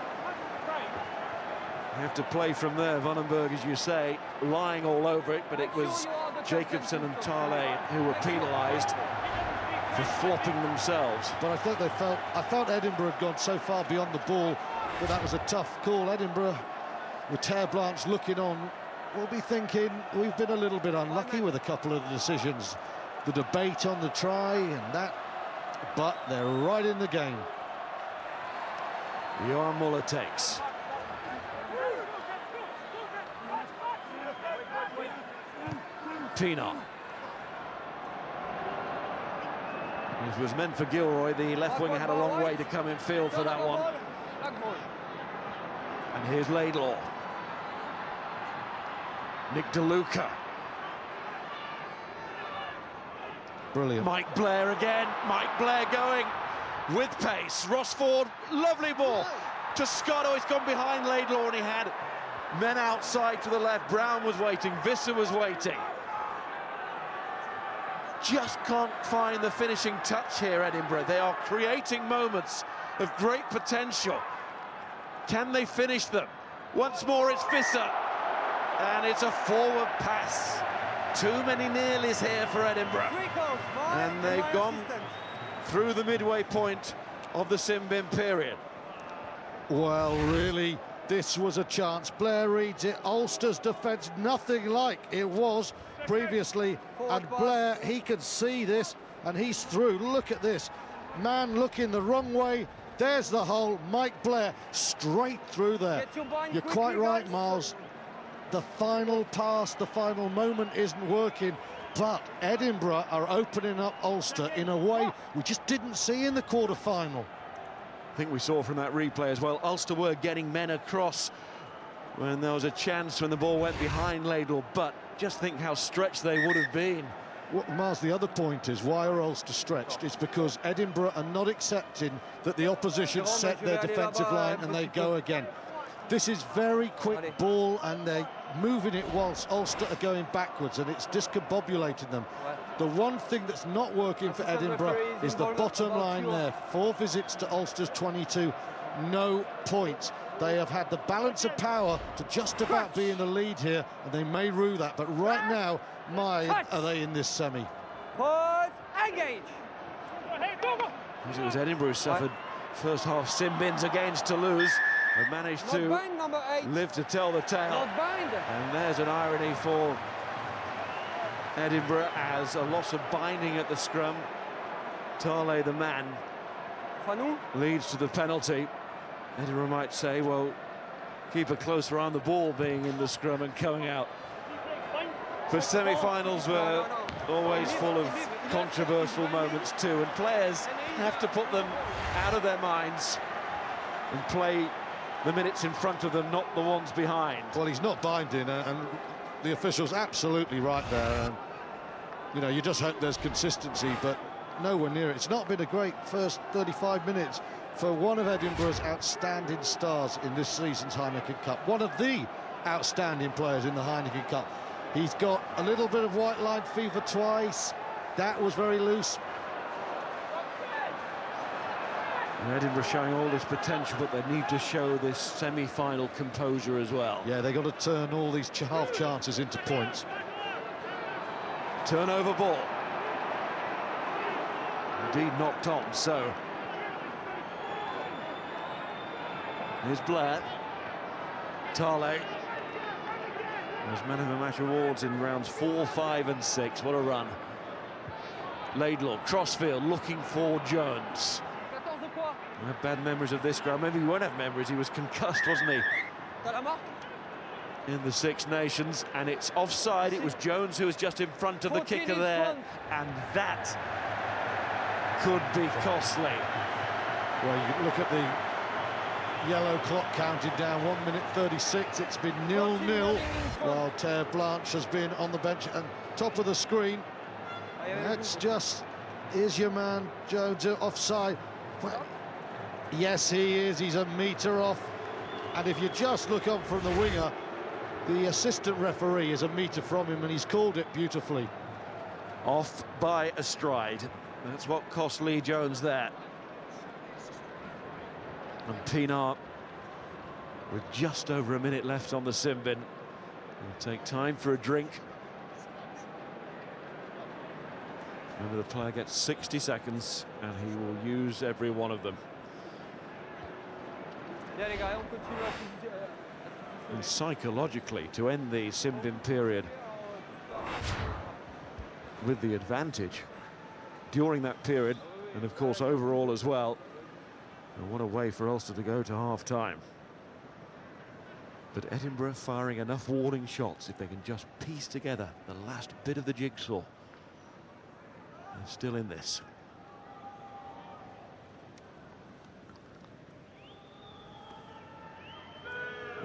you have to play from there. Vonenberg, as you say, lying all over it, but it was Jacobson and Tarley who were penalised for flopping themselves. But I felt Edinburgh had gone so far beyond the ball that that was a tough call. Edinburgh, with Terre Blanche looking on, will be thinking we've been a little bit unlucky with a couple of the decisions. The debate on the try and that, but they're right in the game. Johan Muller takes. Pienaar. It was meant for Gilroy. The left winger had a long way to come in field for that one. And here's Laidlaw. Nick DeLuca. Brilliant. Mike Blair again. Mike Blair going with pace. Rossford, lovely ball to Scott. Oh, he's gone behind Laidlaw, and he had men outside to the left. Brown was waiting. Visser was waiting. Just can't find the finishing touch here, Edinburgh. They are creating moments of great potential. Can they finish them? Once more, it's Visser. And it's a forward pass. Too many nearlies here for Edinburgh. And they've gone through the midway point of the sin bin period. Well, really, this was a chance. Blair reads it. Ulster's defence, nothing like it was previously. And Blair, he could see this, and he's through. Look at this. Man looking the wrong way. There's the hole. Mike Blair straight through there. You're quite right, Miles. The final pass, the final moment isn't working, but Edinburgh are opening up Ulster in a way we just didn't see in the quarter-final. I think we saw from that replay as well, Ulster were getting men across when there was a chance when the ball went behind Laidlaw, but just think how stretched they would have been. Well, Miles, the other point is, why are Ulster stretched? It's because Edinburgh are not accepting that the opposition set their defensive line and they go again. This is very quick ball, and they're moving it whilst Ulster are going backwards, and it's discombobulating them. The one thing that's not working for Edinburgh is the bottom line there. 4 visits to Ulster's 22, no points. They have had the balance of power to just about be in the lead here, and they may rue that, but right now, are they in this semi? Pause, engage. It was Edinburgh who suffered first half sin bins against Toulouse. Have managed to live to tell the tale. And there's an irony for Edinburgh as a loss of binding at the scrum. Tarley, the man, leads to the penalty. Edinburgh might say, well, keep a closer on the ball being in the scrum and coming out. But semi-finals were always full of controversial moments too, and players have to put them out of their minds and play the minutes in front of them, not the ones behind. Well, he's not binding, and the official's absolutely right there. And, you know, you just hope there's consistency, but nowhere near it. It's not been a great first 35 minutes for one of Edinburgh's outstanding stars in this season's Heineken Cup. One of the outstanding players in the Heineken Cup. He's got a little bit of white line fever twice. That was very loose. And Edinburgh showing all this potential, but they need to show this semi-final composure as well. Yeah, they've got to turn all these half chances into points. Turnover ball. Indeed knocked on, so here's Blair. Tarley. There's Man of the Match awards in rounds 4, 5 and 6. What a run. Laidlaw, crossfield, looking for Jones. I have bad memories of this ground. Maybe he won't have memories. He was concussed, wasn't he? In the Six Nations, and it's offside. It was Jones who was just in front of the kicker there, and that could be costly. Well, you look at the yellow clock counted down, 1 minute 36. It's been 0-0 while Terre Blanche has been on the bench and top of the screen. That's just, is your man Jones offside? Well, yes, he is. He's a metre off, and if you just look up from the winger, the assistant referee is a metre from him, and he's called it beautifully. Off by a stride. That's what cost Lee Jones there. And Pienaar, with just over a minute left on the sin bin, will take time for a drink. Remember, the player gets 60 seconds, and he will use every one of them. And psychologically, to end the sin bin period with the advantage during that period, and of course overall as well. And what a way for Ulster to go to half-time. But Edinburgh firing enough warning shots if they can just piece together the last bit of the jigsaw. They're still in this.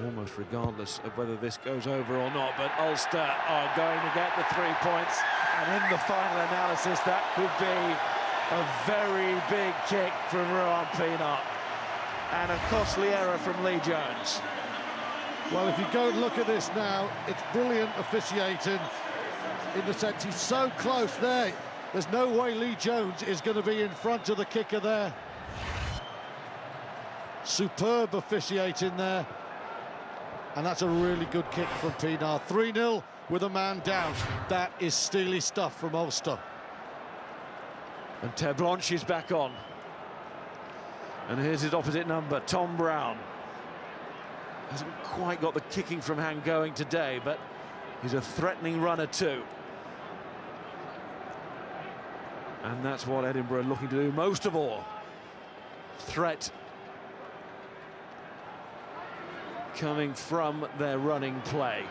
Almost regardless of whether this goes over or not, but Ulster are going to get the 3 points. And in the final analysis, that could be a very big kick from Ruan Pienaar, and a costly error from Lee Jones. Well, if you go and look at this now, it's brilliant officiating in the sense he's so close there. There's no way Lee Jones is going to be in front of the kicker there. Superb officiating there. And that's a really good kick from Pienaar. 3-0 with a man down. That is steely stuff from Ulster. And Terre Blanche is back on. And here's his opposite number, Tom Brown. Hasn't quite got the kicking from hand going today, but he's a threatening runner too. And that's what Edinburgh are looking to do most of all. Threat coming from their running play.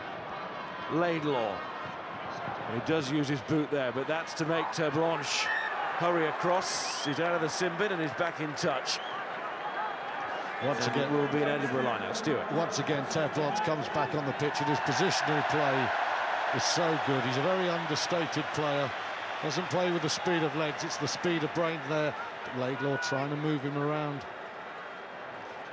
Laidlaw. He does use his boot there, but that's to make Terre Blanche hurry across. He's out of the sin bin and he's back in touch. Once again, it will be an Edinburgh line-out. Stuart. Once again, Terre Blanche comes back on the pitch, and his positional play is so good. He's a very understated player. Doesn't play with the speed of legs, it's the speed of brain there. Laidlaw trying to move him around.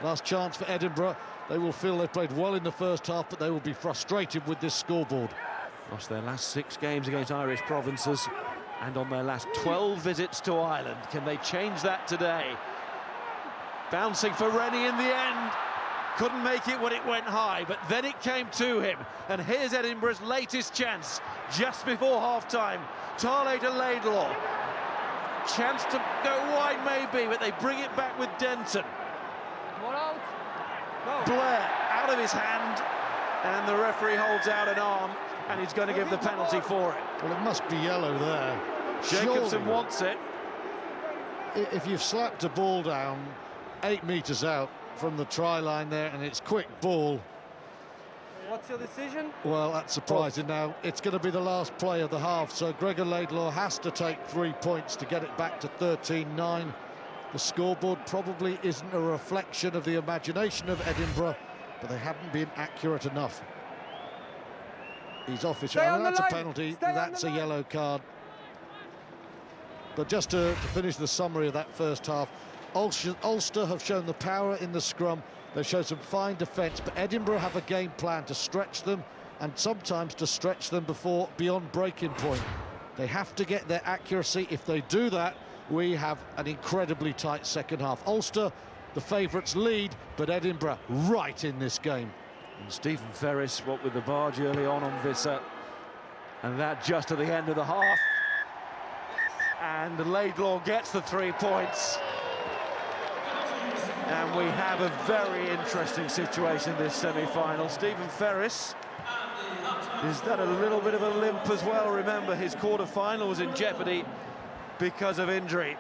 Last chance for Edinburgh. They will feel they played well in the first half, but they will be frustrated with this scoreboard. Lost their last 6 games against Irish provinces and on their last 12 visits to Ireland. Can they change that today? Bouncing for Rennie in the end. Couldn't make it when it went high, but then it came to him. And here's Edinburgh's latest chance, just before half-time. Tarley to Laidlaw. Chance to go wide maybe, but they bring it back with Denton. Blair out of his hand, and the referee holds out an arm, and he's going to give the penalty for it. Well, it must be yellow there. Jacobson Surely. wants it. if you've slapped a ball down 8 metres out from the try line there and it's quick ball, What's your decision? well, that's surprising. Now it's going to be the last play of the half, so Gregor Laidlaw has to take 3 points to get it back to 13-9. The scoreboard probably isn't a reflection of the imagination of Edinburgh, but they haven't been accurate enough. He's off his round. That's a penalty. That's a yellow card. But just to finish the summary of that first half, Ulster have shown the power in the scrum. They've shown some fine defence, but Edinburgh have a game plan to stretch them and sometimes to stretch them beyond breaking point. They have to get their accuracy. If they do that, we have an incredibly tight second half. Ulster, the favourites, lead, but Edinburgh right in this game. And Stephen Ferris, what with the barge early on Visser, and that just at the end of the half. And Laidlaw gets the 3 points. And we have a very interesting situation this semi-final. Stephen Ferris, is that a little bit of a limp as well? Remember, his quarter-final was in jeopardy because of injury.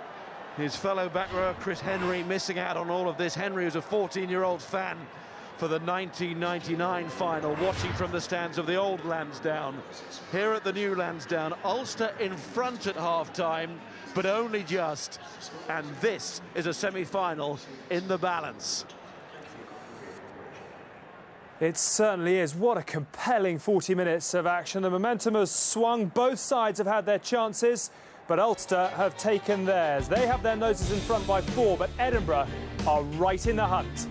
His fellow back rower, Chris Henry, missing out on all of this. Henry was a 14-year-old fan for the 1999 final, watching from the stands of the old Lansdowne. Here at the new Lansdowne, Ulster in front at half-time, but only just. And this is a semi-final in the balance. It certainly is. What a compelling 40 minutes of action. The momentum has swung. Both sides have had their chances, but Ulster have taken theirs. They have their noses in front by 4, but Edinburgh are right in the hunt.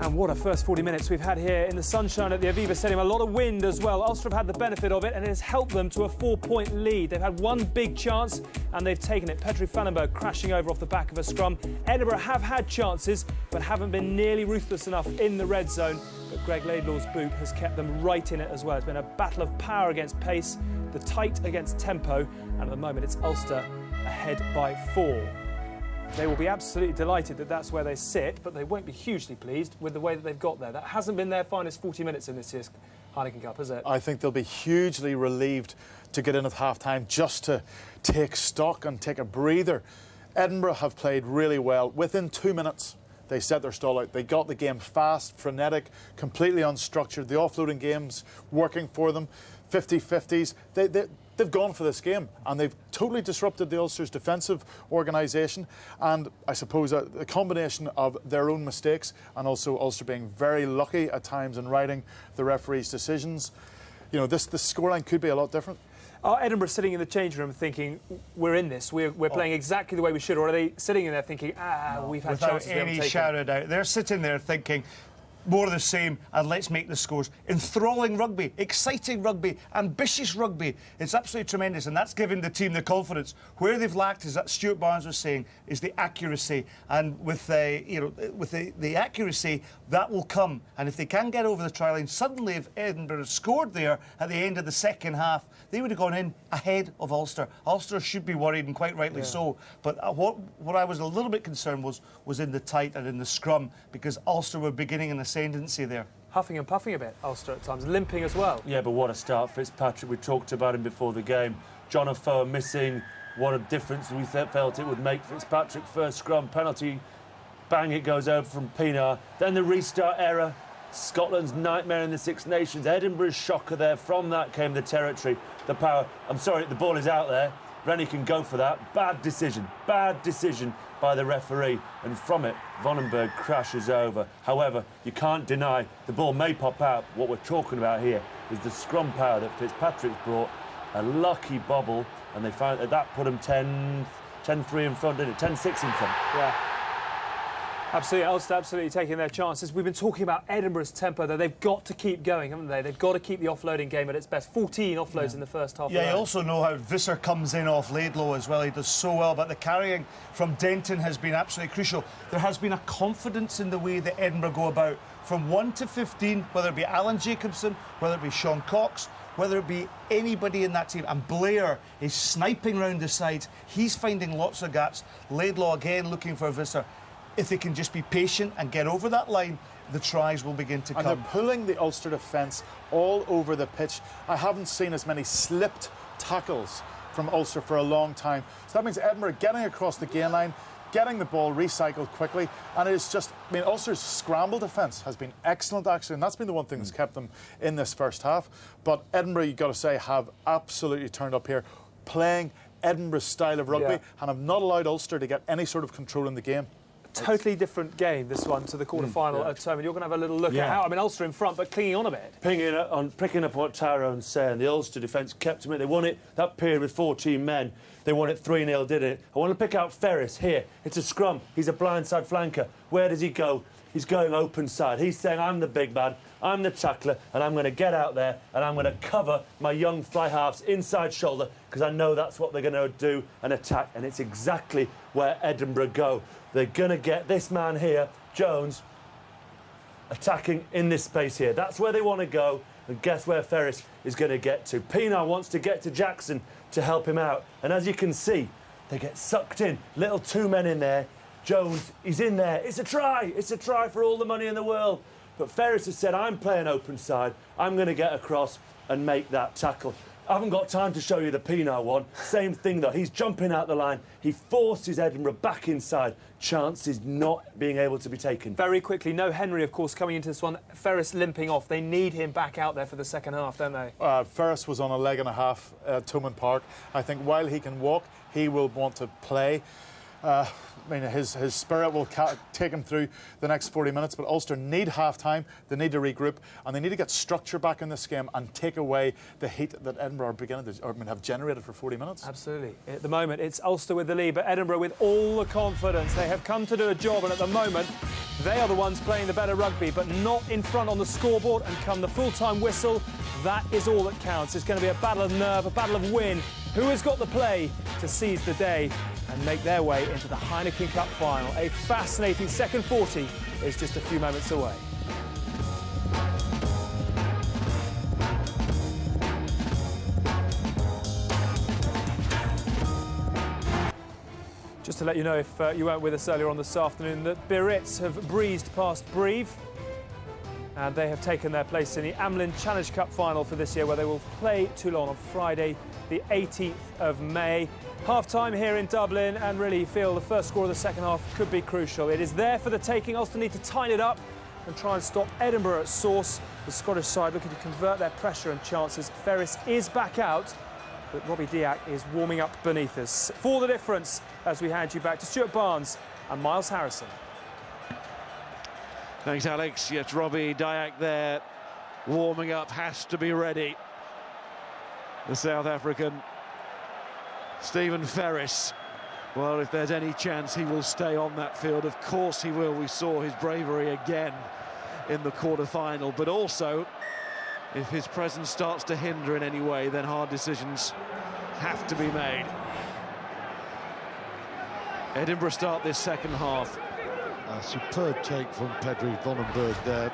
And what a first 40 minutes we've had here in the sunshine at the Aviva Stadium. A lot of wind as well. Ulster have had the benefit of it, and it has helped them to a 4-point lead. They've had one big chance, and they've taken it. Petri Vandenberg crashing over off the back of a scrum. Edinburgh have had chances, but haven't been nearly ruthless enough in the red zone. But Greg Laidlaw's boot has kept them right in it as well. It's been a battle of power against pace, the tight against tempo, and at the moment it's Ulster ahead by 4. They will be absolutely delighted that that's where they sit, but they won't be hugely pleased with the way that they've got there. That hasn't been their finest 40 minutes in this year's Heineken Cup, has it? I think they'll be hugely relieved to get in at half-time just to take stock and take a breather. Edinburgh have played really well. Within 2 minutes, they set their stall out. They got the game fast, frenetic, completely unstructured. The offloading game's working for them. 50-50s. They've gone for this game, and they've totally disrupted the Ulster's defensive organisation. And I suppose a combination of their own mistakes and also Ulster being very lucky at times in writing the referee's decisions. You know, this scoreline could be a lot different. Are Edinburgh sitting in the changing room thinking, we're in this, we're playing exactly the way we should, or are they sitting in there thinking, we've had chances we haven't taken? Without any shadow of doubt. They're sitting there thinking, more of the same, and let's make the scores. Enthralling rugby, exciting rugby, ambitious rugby. It's absolutely tremendous, and that's giving the team the confidence. Where they've lacked, as that Stuart Barnes was saying, is the accuracy. And with the accuracy, that will come. And if they can get over the try line, suddenly if Edinburgh had scored there at the end of the second half, they would have gone in ahead of Ulster. Ulster should be worried, and quite rightly so. But what I was a little bit concerned was in the tight and in the scrum, because Ulster were beginning an ascendancy there. Huffing and puffing a bit, Ulster at times, limping as well. Yeah, but what a start. Fitzpatrick, we talked about him before the game. John Afoa missing, what a difference we felt it would make. Fitzpatrick, first scrum, penalty, bang, it goes over from Pienaar. Then the restart error, Scotland's nightmare in the Six Nations. Edinburgh's shocker there, from that came the territory, the power. I'm sorry, the ball is out there. Rennie can go for that. Bad decision by the referee. And from it, Vandenberg crashes over. However, you can't deny the ball may pop out. What we're talking about here is the scrum power that Fitzpatrick's brought. A lucky bobble, and they found that put them 10-3 in front, didn't it? 10-6 in front. Yeah. Absolutely, Ulster absolutely taking their chances. We've been talking about Edinburgh's tempo, though. They've got to keep going, haven't they? They've got to keep the offloading game at its best. 14 offloads in the first half. Yeah, you also know how Visser comes in off Laidlaw as well. He does so well, but the carrying from Denton has been absolutely crucial. There has been a confidence in the way that Edinburgh go about from 1 to 15, whether it be Alan Jacobson, whether it be Sean Cox, whether it be anybody in that team. And Blair is sniping round the sides. He's finding lots of gaps. Laidlaw again looking for Visser. If they can just be patient and get over that line, the tries will begin to come. And they're pulling the Ulster defence all over the pitch. I haven't seen as many slipped tackles from Ulster for a long time. So that means Edinburgh getting across the gain line, getting the ball recycled quickly, and it's just, I mean, Ulster's scramble defence has been excellent, actually, and that's been the one thing that's kept them in this first half. But Edinburgh, you've got to say, have absolutely turned up here, playing Edinburgh's style of rugby, and have not allowed Ulster to get any sort of control in the game. Totally different game, this one, to the quarter-final at home. And you're going to have a little look at how, I mean, Ulster in front, but clinging on a bit. Picking up what Tyrone's saying, the Ulster defence kept them in. They won it, that period with 14 men. They won it 3-0, did it? I want to pick out Ferris here. It's a scrum. He's a blindside flanker. Where does he go? He's going open side. He's saying, I'm the big man, I'm the tackler, and I'm going to get out there and I'm going to cover my young fly halves inside shoulder because I know that's what they're going to do and attack. And it's exactly where Edinburgh go. They're going to get this man here, Jones, attacking in this space here. That's where they want to go. And guess where Ferris is going to get to? Pienaar wants to get to Jackson to help him out. And as you can see, they get sucked in. Little two men in there. Jones, he's in there. It's a try. It's a try for all the money in the world. But Ferris has said, I'm playing open side. I'm going to get across and make that tackle. I haven't got time to show you the Pienaar one. Same thing, though. He's jumping out the line. He forces Edinburgh back inside. Chances not being able to be taken. Very quickly, no Henry, of course, coming into this one. Ferris limping off. They need him back out there for the second half, don't they? Ferris was on a leg and a half at Thomond Park. I think while he can walk, he will want to play. I mean, his spirit will take him through the next 40 minutes, but Ulster need half-time, they need to regroup, and they need to get structure back in this game and take away the heat that Edinburgh are beginning to, have generated for 40 minutes. Absolutely. At the moment, it's Ulster with the lead, but Edinburgh with all the confidence. They have come to do a job, and at the moment, they are the ones playing the better rugby, but not in front on the scoreboard, and come the full-time whistle, that is all that counts. It's going to be a battle of nerve, a battle of win. Who has got the play to seize the day and make their way into the Heineken Cup final? A fascinating second 40 is just a few moments away. Just to let you know, if you weren't with us earlier on this afternoon, that Biarritz have breezed past Brive, and they have taken their place in the Amlin Challenge Cup final for this year, where they will play Toulon on Friday, the 18th of May. Half-time here in Dublin, and really feel the first score of the second half could be crucial. It is there for the taking. Ulster need to tighten it up and try and stop Edinburgh at source. The Scottish side looking to convert their pressure and chances. Ferris is back out, but Robbie Diak is warming up beneath us. For the difference, as we hand you back to Stuart Barnes and Miles Harrison. Thanks, Alex. Yes, Robbie Diak there, warming up, has to be ready. The South African, Stephen Ferris. Well, if there's any chance he will stay on that field, of course he will. We saw his bravery again in the quarter-final, but also, if his presence starts to hinder in any way, then hard decisions have to be made. Edinburgh start this second half. A superb take from Pedri Vonenberg there.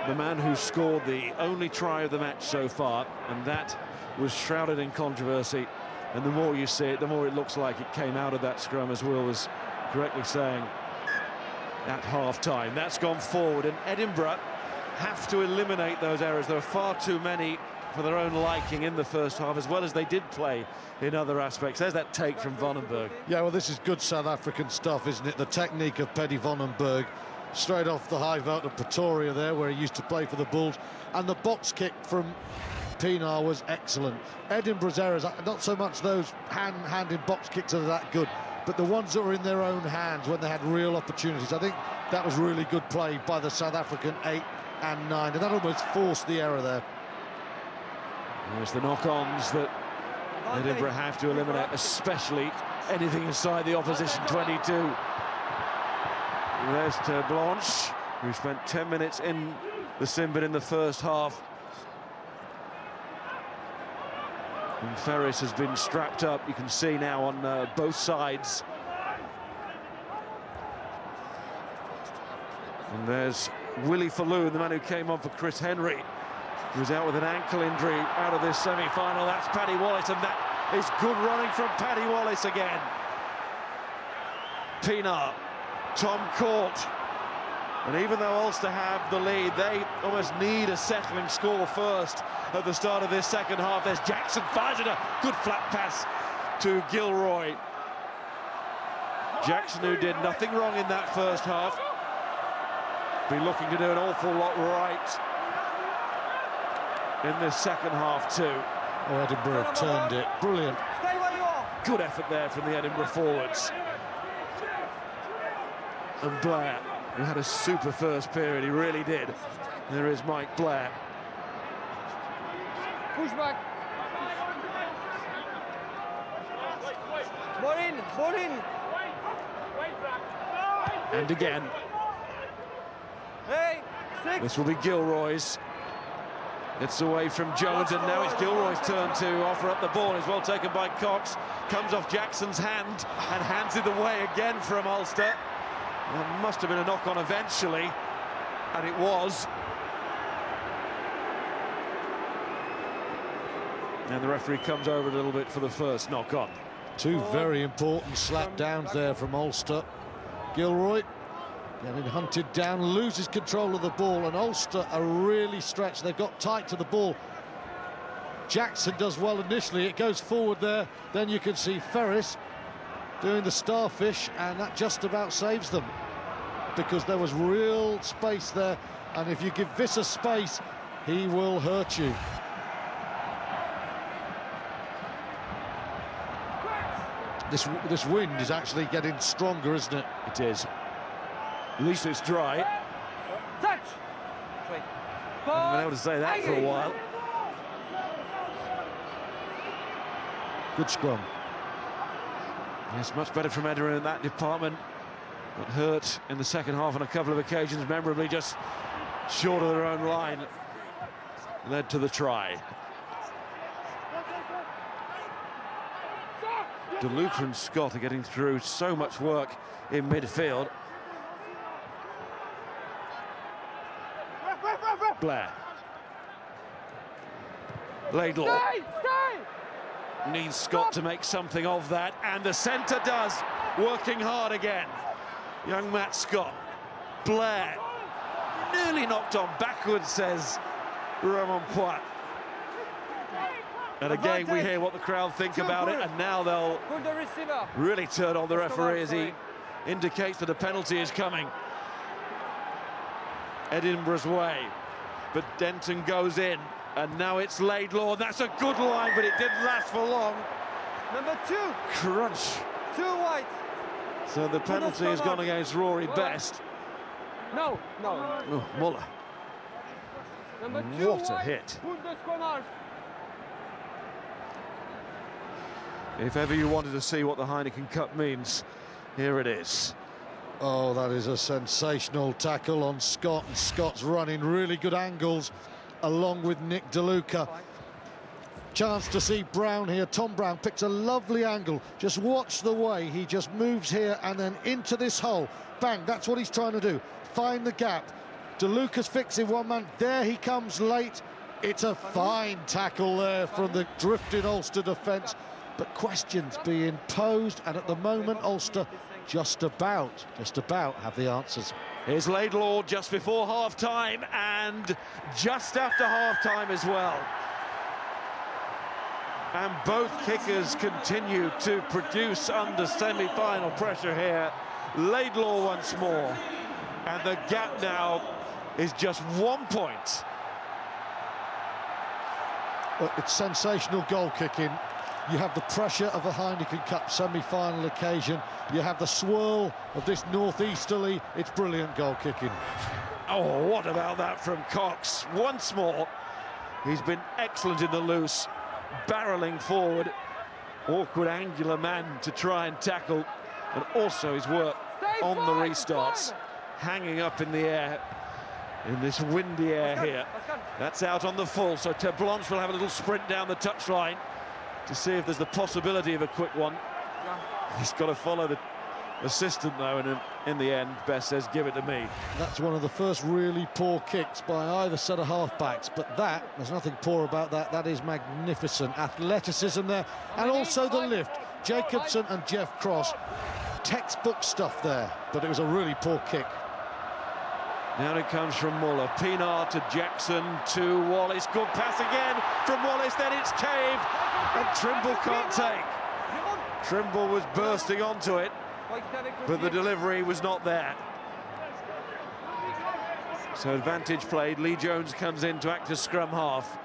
The man who scored the only try of the match so far, and that was shrouded in controversy. And the more you see it, the more it looks like it came out of that scrum, as Will was correctly saying at half-time. That's gone forward, and Edinburgh have to eliminate those errors. There are far too many for their own liking in the first half, as well as they did play in other aspects. There's that take from Vonenberg. Yeah, well, this is good South African stuff, isn't it? The technique of Pedri Vonenberg, straight off the high veld of Pretoria there, where he used to play for the Bulls. And the box kick from Pienaar was excellent. Edinburgh's errors, not so much those hand-in box kicks that are that good, but the ones that were in their own hands when they had real opportunities. I think that was really good play by the South African 8 and 9, and that almost forced the error there. There's the knock-ons that Edinburgh have to eliminate, especially anything inside the opposition 22. There's to Blanche, who spent 10 minutes in the sin bin in the first half. And Ferris has been strapped up, you can see now on both sides. And there's Willie Falloon, the man who came on for Chris Henry, who's out with an ankle injury out of this semi-final. That's Paddy Wallace, and that is good running from Paddy Wallace again. Pienaar, Tom Court. And even though Ulster have the lead, they almost need a settling score first at the start of this second half. There's Jackson, fires it, a good flat pass to Gilroy. Jackson, who did nothing wrong in that first half, be looking to do an awful lot right in this second half too. Oh, Edinburgh have turned it. Brilliant. Stay where you are. Good effort there from the Edinburgh forwards. And Blair, who had a super first period, he really did. There is Mike Blair. Push back. Ball in, ball in. And again, Hey, 6. this will be Gilroy's. It's away from Jones, and now it's Gilroy's turn to offer up the ball. It's well taken by Cox. Comes off Jackson's hand and hands it away again from Ulster. There must have been a knock-on eventually, and it was. And the referee comes over a little bit for the first knock-on. Two very important slap downs there from Ulster. Gilroy getting hunted down, loses control of the ball, and Ulster are really stretched. They've got tight to the ball. Jackson does well initially, it goes forward there. Then you can see Ferris doing the starfish, and that just about saves them, because there was real space there, and if you give Visser space, he will hurt you. This wind is actually getting stronger, isn't it? It is. At least it's dry. Touch. Wait. I haven't been able to say that for a while. Good scrum. Yes, much better from Edinburgh in that department. Got hurt in the second half on a couple of occasions, memorably just short of their own line. Led to the try. DeLuca and Scott are getting through so much work in midfield. Blair. Laidlaw. Stay. Needs Scott to make something of that, and the centre does, working hard again. Young Matt Scott. Blair. Nearly knocked on backwards, says Romain Poit. And again, we hear what the crowd think about it, and now they'll really turn on the referee as he indicates that a penalty is coming Edinburgh's way. But Denton goes in, and now it's Laidlaw, and that's a good line, but it didn't last for long. Number 2. Crunch. 2 white. So the penalty has gone against Rory Best. No. Oh, Muller. Number 2 What a white. hit. Put the score. If ever you wanted to see what the Heineken Cup means, here it is. Oh, that is a sensational tackle on Scott, and Scott's running really good angles along with Nick DeLuca. Chance to see Brown here. Tom Brown picks a lovely angle. Just watch the way he just moves here and then into this hole. Bang, that's what he's trying to do. Find the gap. DeLuca's fixing one man. There he comes late. It's a fine tackle there from the drifting Ulster defence. But questions being posed, and at the moment Ulster just about have the answers. Here's Laidlaw just before half-time and just after half-time as well. And both kickers continue to produce under semi-final pressure here. Laidlaw once more, and the gap now is just 1 point. Well, it's sensational goal kicking. You have the pressure of a Heineken Cup semi-final occasion. You have the swirl of this northeasterly. It's brilliant goal kicking. Oh, what about that from Cox? Once more, he's been excellent in the loose, barreling forward. Awkward angular man to try and tackle, and also his work on the restarts. hanging up in the air, in this windy air here. That's out on the full, so Blanche will have a little sprint down the touchline to see if there's the possibility of a quick one. He's got to follow the assistant though, and in the end, Best says, give it to me. That's one of the first really poor kicks by either set of halfbacks, but there's nothing poor about that. That is magnificent athleticism there, and also the lift. Jacobson and Jeff Cross, textbook stuff there, but it was a really poor kick. Now it comes from Muller. Pienaar to Jackson to Wallace. Good pass again from Wallace, then it's Cave, and Trimble can't take. Trimble was bursting onto it, but the delivery was not there. So advantage played. Lee Jones comes in to act as scrum half.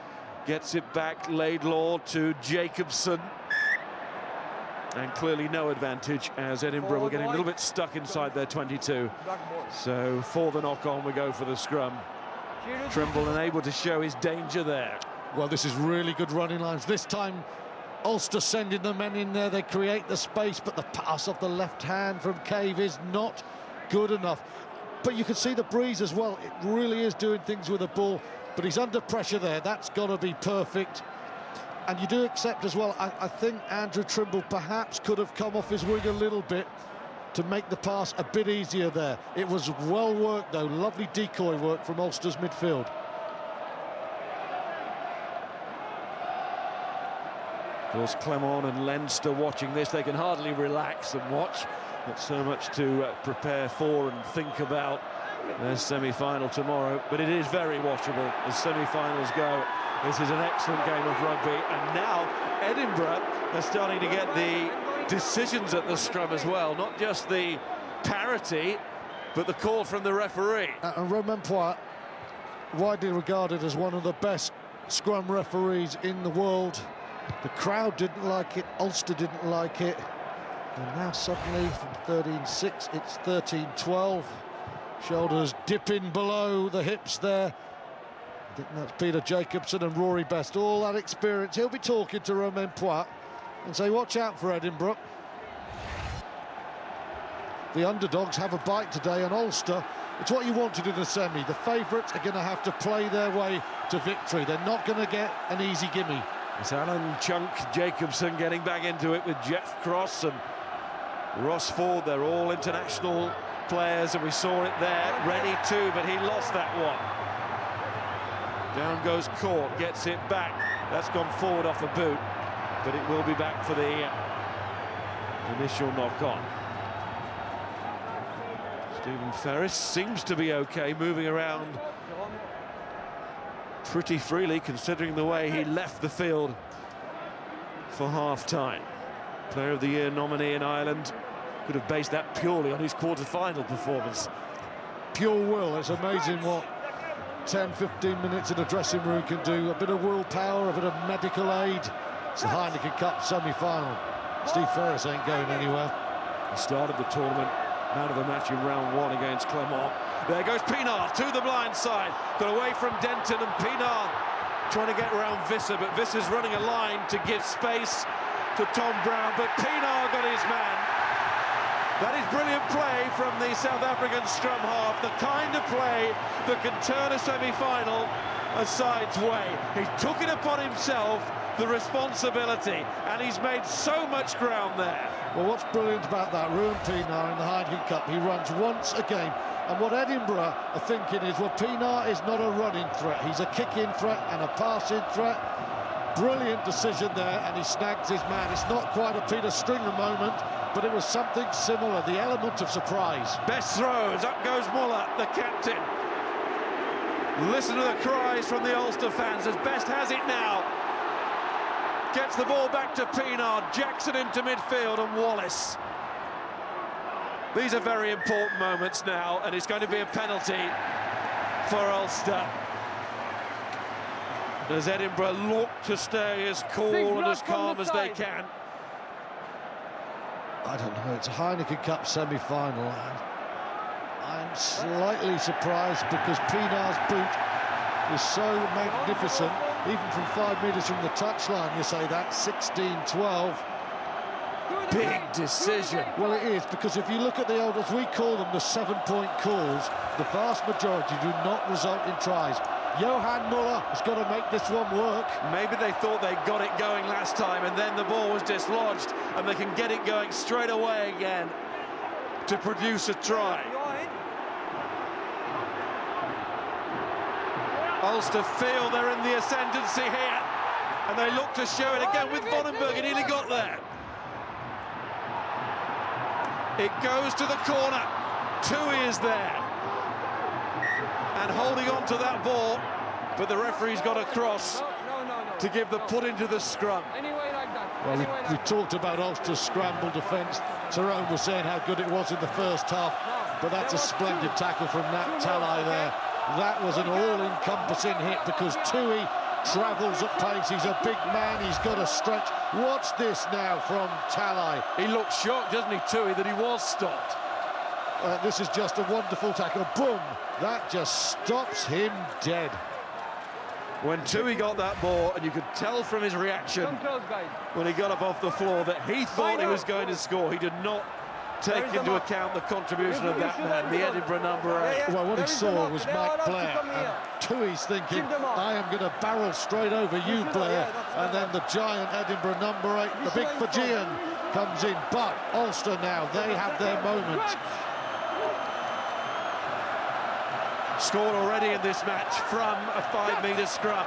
Gets it back, Laidlaw to Jacobson. And clearly no advantage, as Edinburgh were getting a little bit stuck inside their 22. So for the knock-on, we go for the scrum. Trimble unable to show his danger there. Well, this is really good running lines. This time, Ulster sending the men in there. They create the space, but the pass off the left hand from Cave is not good enough. But you can see the breeze as well. It really is doing things with the ball, but he's under pressure there. That's got to be perfect. And you do accept as well, I think Andrew Trimble perhaps could have come off his wing a little bit to make the pass a bit easier there. It was well worked though, lovely decoy work from Ulster's midfield. Of course, Clement and Leinster watching this, they can hardly relax and watch. Not so much to prepare for and think about their semi-final tomorrow, but it is very watchable as semi-finals go. This is an excellent game of rugby, and now Edinburgh are starting to get the decisions at the scrum as well, not just the parity, but the call from the referee. And Romain Poit, widely regarded as one of the best scrum referees in the world. The crowd didn't like it, Ulster didn't like it, and now suddenly from 13-6 it's 13-12. Shoulders dipping below the hips there. I think that's Peter Jacobson and Rory Best, all that experience. He'll be talking to Romain Poit and say, watch out for Edinburgh. The underdogs have a bite today, and Ulster, it's what you wanted in a semi. The favourites are going to have to play their way to victory. They're not going to get an easy gimme. It's Alan Chunk Jacobson getting back into it with Jeff Cross and Ross Ford. They're all international players, and we saw it there. Rennie too, but he lost that one. Down goes Court, gets it back. That's gone forward off a boot, but it will be back for the initial knock-on. Stephen Ferris seems to be okay, moving around pretty freely, considering the way he left the field for half-time. Player of the Year nominee in Ireland could have based that purely on his quarter-final performance. Pure will. It's amazing what 10-15 minutes in a dressing room can do. A bit of willpower, a bit of medical aid. It's the Heineken Cup semi-final. Steve Ferris ain't going anywhere. He started the tournament man of the match in round one against Clement. There goes Pienaar to the blind side. Got away from Denton, and Pienaar trying to get around Visser, but Visser's running a line to give space to Tom Brown, but Pienaar got his man. That is brilliant play from the South African scrum half, the kind of play that can turn a semi-final a side's way. He took it upon himself, the responsibility, and he's made so much ground there. Well, what's brilliant about that, Ruan Pienaar in the Heineken Cup, he runs once a game, and what Edinburgh are thinking is, well, Pienaar is not a running threat, he's a kick-in threat and a passing threat. Brilliant decision there, and he snags his man. It's not quite a Peter Stringer moment, but it was something similar, the element of surprise. Best throws, up goes Muller, the captain. Listen to the cries from the Ulster fans as Best has it now. Gets the ball back to Pienaar, Jackson into midfield, and Wallace. These are very important moments now, and it's going to be a penalty for Ulster, as Edinburgh look to stay as cool and as calm as they can. I don't know, it's a Heineken Cup semi-final. I'm slightly surprised because Pienaar's boot is so magnificent, even from 5 metres from the touchline. You say that, 16-12. big decision. Well, it is, because if you look at the old, as we call them, the 7-point calls, the vast majority do not result in tries. Johan Muller has got to make this one work. Maybe they thought they got it going last time and then the ball was dislodged and they can get it going straight away again to produce a try. Ulster feel they're in the ascendancy here and they look to show it again with Vandenberg. He nearly got there. It goes to the corner. Tui is there and holding on to that ball, but the referee's got a cross to give the put into the scrum. Well, we talked about Ulster's scramble defence. Tyrone was saying how good it was in the first half, but that's a splendid tackle from Nat Talai there. That was an all-encompassing hit because Tui travels at pace. He's a big man, he's got a stretch. Watch this now from Talai. He looked shocked, doesn't he, Tui, that he was stopped. This is just a wonderful tackle. Boom! That just stops him dead. When Tui got that ball, and you could tell from his reaction when he got up off the floor that he thought he was going to score. He did not take into account the contribution of that man, the Edinburgh number 8. Well, what he saw was Mike Blair, and Tui's thinking, I am going to barrel straight over you, Blair, and then the giant Edinburgh number 8, the big Fijian, comes in. But Ulster now, they have their moment. Scored already in this match from a 5-metre scrum.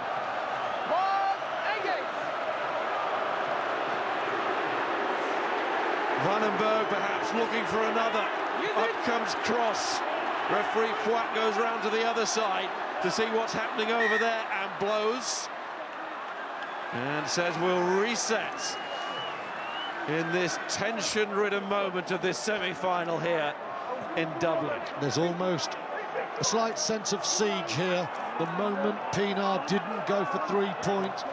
Vandenberg perhaps looking for another. Up comes Cross. Referee Kwak goes round to the other side to see what's happening over there and blows. And says we'll reset in this tension-ridden moment of this semi-final here in Dublin. There's almost a slight sense of siege here. The moment Pienaar didn't go for 3 points,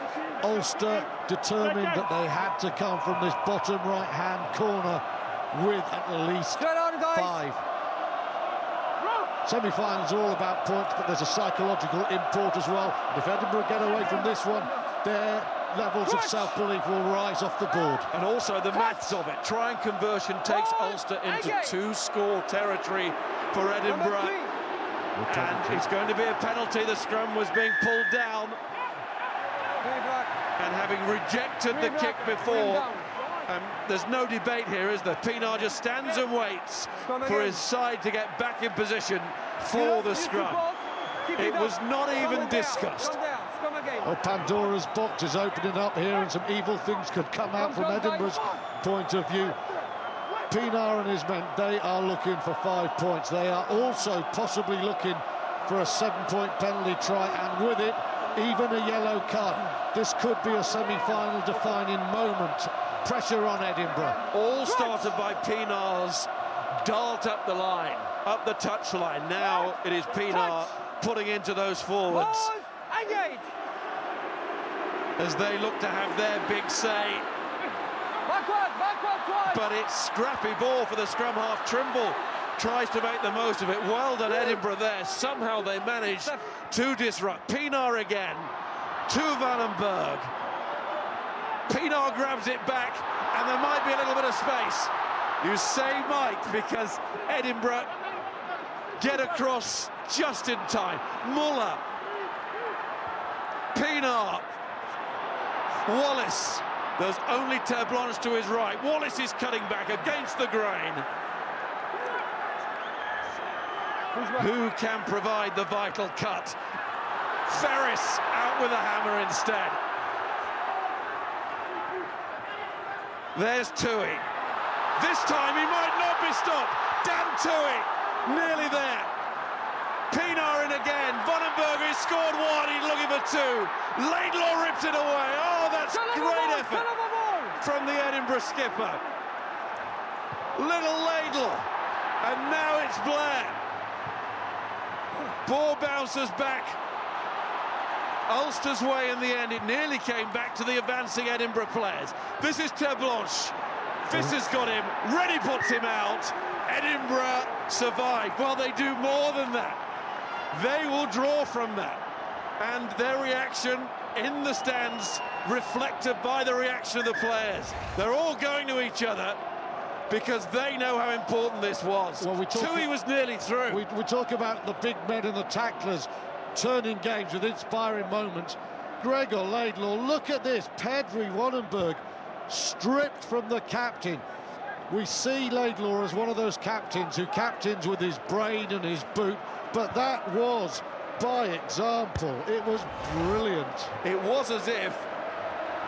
Ulster determined that they had to come from this bottom right-hand corner with at least 5. Semi-finals are all about points, but there's a psychological import as well. And if Edinburgh get away from this one, their levels of self-belief will rise off the board. And also the maths of it. Trying conversion takes Ulster into 2-score territory for Edinburgh. And it's going to be a penalty. The scrum was being pulled down. And having rejected the kick before, there's no debate here, is there? Pienaar just stands and waits for his side to get back in position for the scrum. It was not even discussed. Well, Pandora's box is opening up here, and some evil things could come out from Edinburgh's point of view. Pienaar and his men, they are looking for 5 points. They are also possibly looking for a 7-point penalty try, and with it, even a yellow card. This could be a semi-final defining moment. Pressure on Edinburgh. All started by Pienaar's dart up the line, up the touchline. Now it is Pienaar putting into those forwards as they look to have their big say. But it's scrappy ball for the scrum half. Trimble tries to make the most of it. Well done, Edinburgh there. Somehow they managed to disrupt. Pienaar again to Vandenberg. Pienaar grabs it back, and there might be a little bit of space. You say might, because Edinburgh get across just in time. Muller, Pienaar, Wallace. There's only Terre Blanche to his right. Wallace is cutting back against the grain. Who can provide the vital cut? Ferris out with a hammer instead. There's Tui. This time he might not be stopped. Dan Tui, nearly there. Pienaar in again. Vandenberg, he scored 1, he's looking for 2. Laidlaw rips it away. Oh, that's great effort from the Edinburgh skipper. Little Laidlaw. And now it's Blair. Ball bounces back Ulster's way in the end. It nearly came back to the advancing Edinburgh players. This is Terre Blanche. This has got him. Reddy puts him out. Edinburgh survive. Well, they do more than that. They will draw from that. And their reaction in the stands, reflected by the reaction of the players. They're all going to each other because they know how important this was. Well, Tui was nearly through. We talk about the big men and the tacklers turning games with inspiring moments. Gregor Laidlaw, look at this. Pedri Wannenberg stripped from the captain. We see Laidlaw as one of those captains who captains with his brain and his boot, but that was by example. It was brilliant. It was as if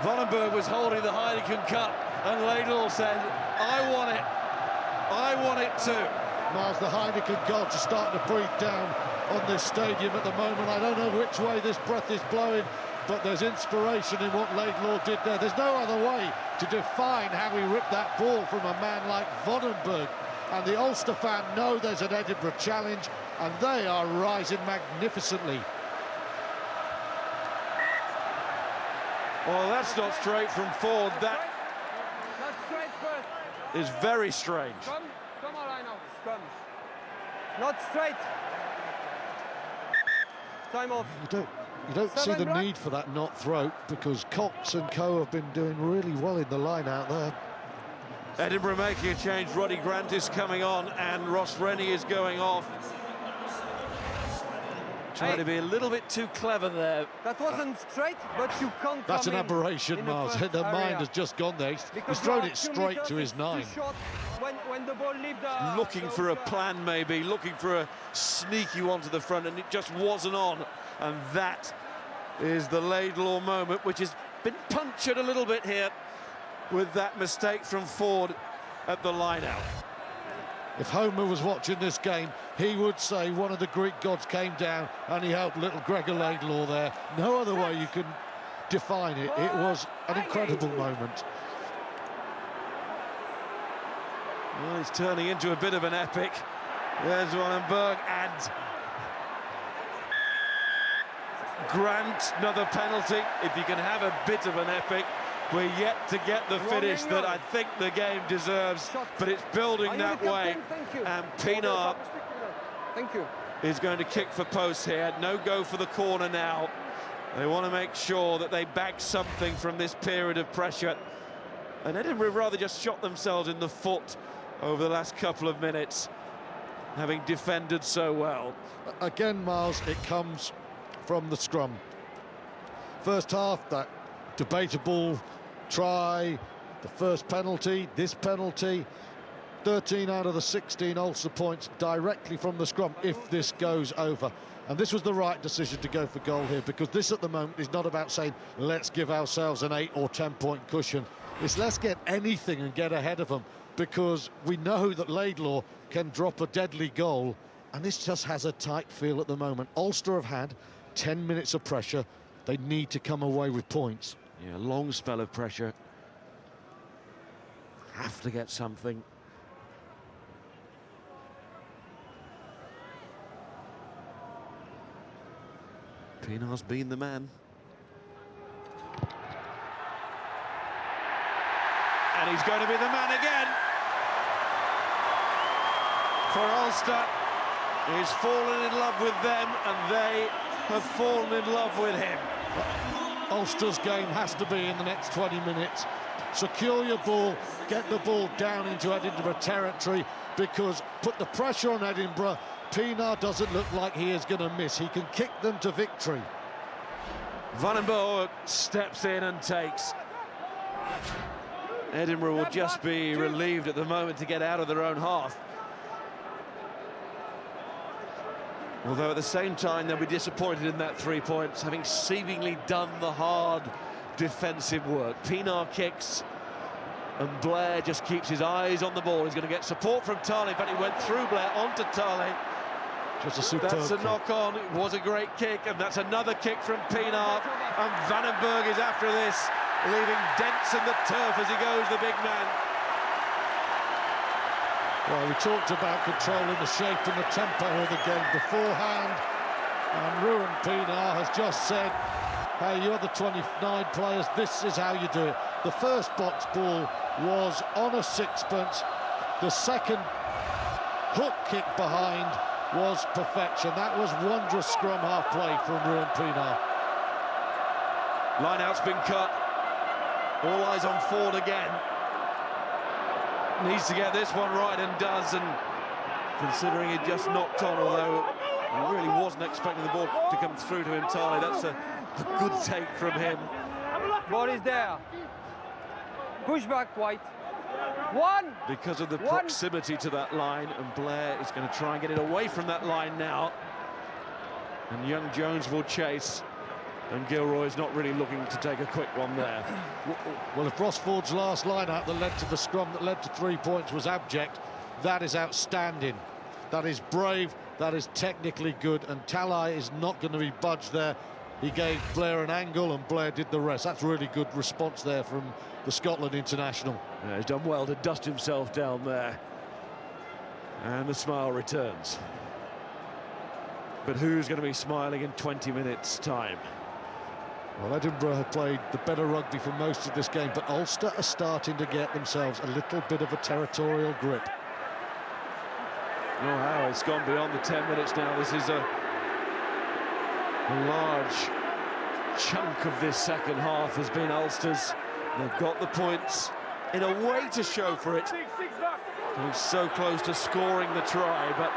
Wannenberg was holding the Heineken Cup and Laidlaw said, I want it too. Miles, the Heineken gods are starting to breathe down on this stadium at the moment. I don't know which way this breath is blowing, but there's inspiration in what Laidlaw did there. There's no other way to define how he ripped that ball from a man like Wannenberg. And the Ulster fan know there's an Edinburgh challenge, and they are rising magnificently. Well, that's not straight from Ford. That Not straight first. is very strange. Come on, I know. Scrum. Not straight. Time off. You don't see the need for that not throat, because Cox and co have been doing really well in the line out there. Edinburgh making a change. Roddy Grant is coming on and Ross Rennie is going off. Trying to be a little bit too clever there. That wasn't straight, but you can't. That's come an in aberration, the Miles. first Their mind area. has just gone there. Because He's thrown you are it 2 straight meters, to his it's too 9. short. When the ball leaves the... Looking for a plan maybe, looking for a sneaky one to the front, and it just wasn't on. And that is the Laidlaw moment, which has been punctured a little bit here with that mistake from Ford at the line-out. If Homer was watching this game, he would say one of the Greek gods came down and he helped little Gregor Laidlaw there. No other way you can define it. It was an incredible moment. Well, it's turning into a bit of an epic. There's Wannenberg and Grant, another penalty. If you can have a bit of an epic, we're yet to get the finish that I think the game deserves, but it's building that way. And Pienaar is going to kick for post here. No go for the corner now. They want to make sure that they bag something from this period of pressure. And Edinburgh rather just shot themselves in the foot over the last couple of minutes, having defended so well. Again, Miles, it comes from the scrum. First half, that debatable try, the first penalty, this penalty, 13 out of the 16 Ulster points directly from the scrum if this goes over. And this was the right decision to go for goal here, because this at the moment is not about saying let's give ourselves an 8 or 10 point cushion. It's let's get anything and get ahead of them, because we know that Laidlaw can drop a deadly goal, and this just has a tight feel at the moment. Ulster have had 10 minutes of pressure. They need to come away with points. Yeah, long spell of pressure. Have to get something. Pienaar's been the man. And he's going to be the man again. For Ulster, he's fallen in love with them and they have fallen in love with him. Ulster's game has to be in the next 20 minutes. Secure your ball, get the ball down into Edinburgh territory, because put the pressure on Edinburgh. Pienaar doesn't look like he is going to miss. He can kick them to victory. Wannenberg steps in and takes. Edinburgh will just be relieved at the moment to get out of their own half. Although at the same time they'll be disappointed in that 3 points, having seemingly done the hard defensive work. Pienaar kicks and Blair just keeps his eyes on the ball. He's going to get support from Tarley. In fact, he went through Blair onto Tarley. Just a superb That's a kick. knock-on. It was a great kick, and that's another kick from Pienaar. And Wannenberg is after this, leaving dents in the turf as he goes, the big man. Well, we talked about controlling the shape and the tempo of the game beforehand, and Ruan Pienaar has just said, hey, you're the 29 players, this is how you do it. The first box ball was on a sixpence. The second hook kick behind was perfection. That was wondrous scrum half play from Ruan Pienaar. Line-out's been cut. All eyes on Ford again. Needs to get this one right and does, and considering he just knocked on, although he really wasn't expecting the ball to come through to him entirely. That's a good take from him. Ball is there. Push back, White. One! Because of the proximity to that line, and Blair is going to try and get it away from that line now. And young Jones will chase, and Gilroy's not really looking to take a quick one there. Well, if Ross Ford's last line-out that led to the scrum that led to 3 points was abject, that is outstanding. That is brave, that is technically good, and Talai is not going to be budged there. He gave Blair an angle, and Blair did the rest. That's really good response there from the Scotland international. Yeah, he's done well to dust himself down there. And the smile returns. But who's going to be smiling in 20 minutes' time? Well, Edinburgh have played the better rugby for most of this game, but Ulster are starting to get themselves a little bit of a territorial grip. Oh, how it's gone beyond the 10 minutes now. This is a large chunk of this second half has been Ulster's. They've got the points in a way to show for it. They're so close to scoring the try, but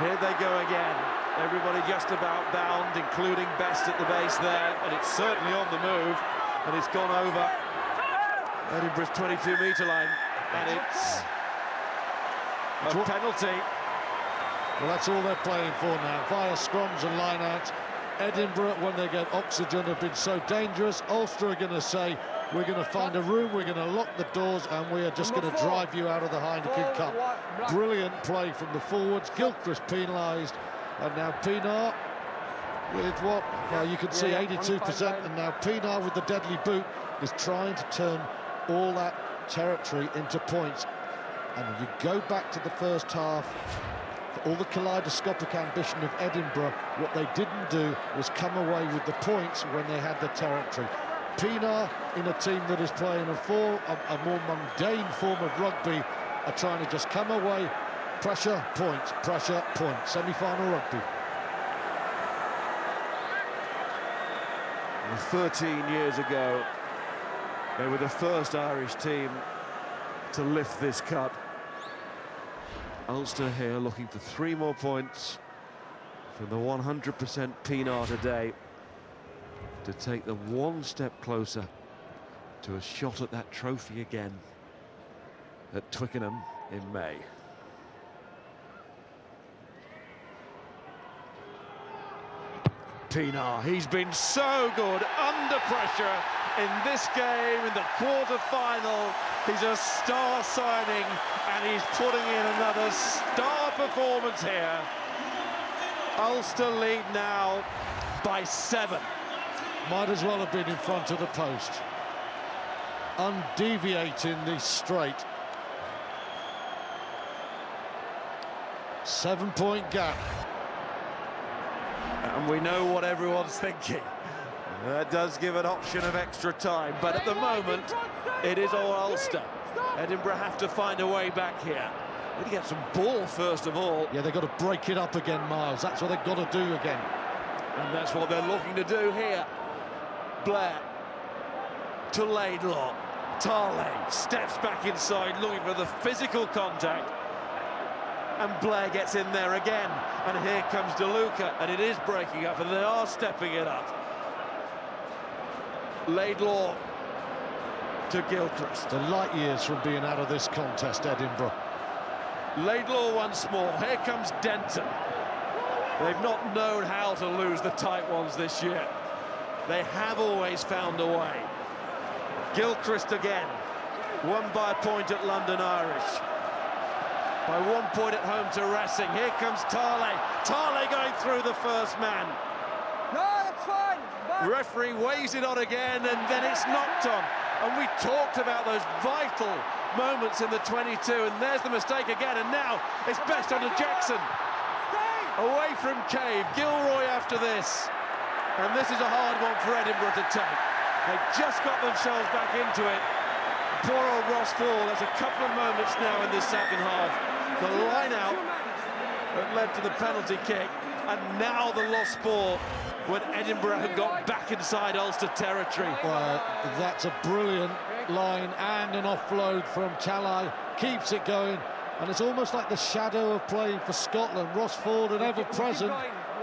here they go again. Everybody just about bound, including Best at the base there, and it's certainly on the move, and it's gone over Edinburgh's 22-metre line, and it's a penalty. Well, that's all they're playing for now, via scrums and line-outs. Edinburgh, when they get oxygen, have been so dangerous. Ulster are going to say, we're going to find a room, we're going to lock the doors, and we are just going to drive you out of the Heineken Cup. Brilliant play from the forwards. Gilchrist penalised, and now Pienaar with what? Well, you can see 82%, and now Pienaar with the deadly boot is trying to turn all that territory into points. And when you go back to the first half, for all the kaleidoscopic ambition of Edinburgh, what they didn't do was come away with the points when they had the territory. Pienaar, in a team that is playing a more mundane form of rugby, are trying to just come away, pressure, points, semi-final rugby. 13 years ago, they were the first Irish team to lift this cup. Ulster here looking for 3 more points from the 100% Pienaar today to take them one step closer to a shot at that trophy again at Twickenham in May. Pienaar, he's been so good under pressure in this game, in the quarter-final. He's a star signing, and he's putting in another star performance here. Ulster lead now by 7. Might as well have been in front of the post. Undeviating the straight. 7-point gap. And we know what everyone's thinking. That does give an option of extra time, but at the moment, it is all Ulster. Edinburgh have to find a way back here. They need to get some ball first of all. Yeah, they've got to break it up again, Miles. That's what they've got to do again. And that's what they're looking to do here. Blair to Laidlaw. Tarley steps back inside, looking for the physical contact. And Blair gets in there again. And here comes DeLuca, and it is breaking up, and they are stepping it up. Laidlaw to Gilchrist. The light years from being out of this contest, Edinburgh. Laidlaw once more. Here comes Denton. They've not known how to lose the tight ones this year. They have always found a way. Gilchrist again. Won by a point at London Irish. By 1 point at home to Racing. Here comes Tarley. Tarley going through the first man. No, that's fine. Back. Referee weighs it on again, and then it's knocked on. And we talked about those vital moments in the 22, and there's the mistake again, and now it's Best under Jackson. Away from Cave. Gilroy after this. And this is a hard one for Edinburgh to take. They just got themselves back into it. Poor old Ross Ford. There's a couple of moments now in this second half. The line out that led to the penalty kick. and now the lost ball when Edinburgh had got back inside Ulster territory. Well, that's a brilliant line and an offload from Talai. Keeps it going, and it's almost like the shadow of play for Scotland. Ross Ford and ever present.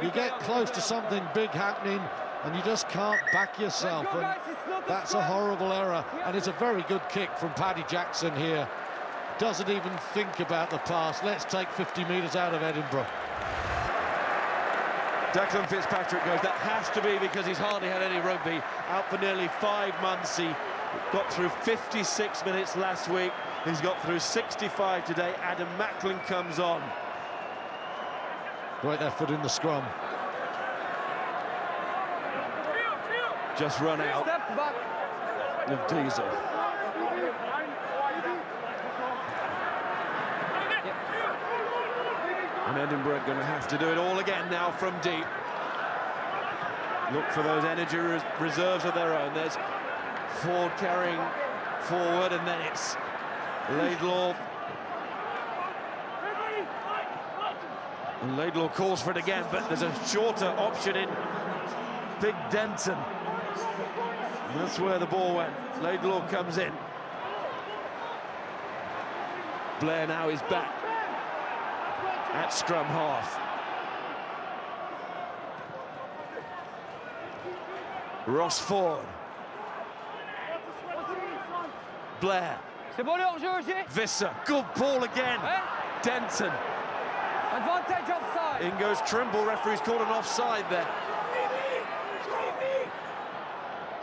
You get close to something big happening and you just can't back yourself, and that's a horrible error. And it's a very good kick from Paddy Jackson here. Doesn't even think about the pass. Let's take 50 metres out of Edinburgh. Declan Fitzpatrick goes. That has to be because he's hardly had any rugby. Out for nearly 5 months. He got through 56 minutes last week. He's got through 65 today. Adam Macklin comes on. Great effort in the scrum. Just run out of Diesel. And Edinburgh going to have to do it all again now from deep. Look for those energy reserves of their own. There's Ford carrying forward, and then it's Laidlaw. And Laidlaw calls for it again, but there's a shorter option in Big Denton. And that's where the ball went. Laidlaw comes in. Blair now is back at scrum half. Ross Ford. Blair. Visser. Good ball again. Denton. Advantage offside. In goes Trimble. Referee's called an offside there.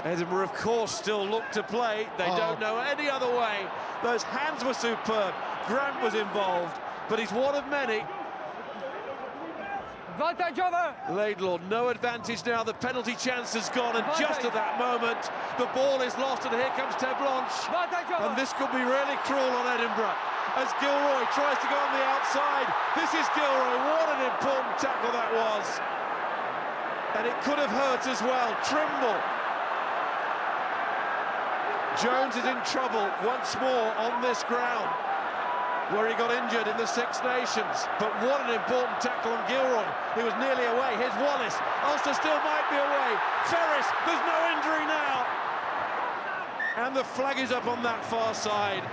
Edinburgh, of course, still look to play. They don't know any other way. Those hands were superb. Grant was involved, but he's one of many. Advantage over. Laidlaw, no advantage now. The penalty chance has gone, and just at that moment, the ball is lost, and here comes Ted Blanche. And this could be really cruel on Edinburgh, as Gilroy tries to go on the outside. This is Gilroy. What an important tackle that was. And it could have hurt as well. Trimble. Jones is in trouble once more on this ground, where he got injured in the Six Nations. But what an important tackle on Gilroy. He was nearly away. Here's Wallace. Ulster still might be away. Ferris, there's no injury now. And the flag is up on that far side.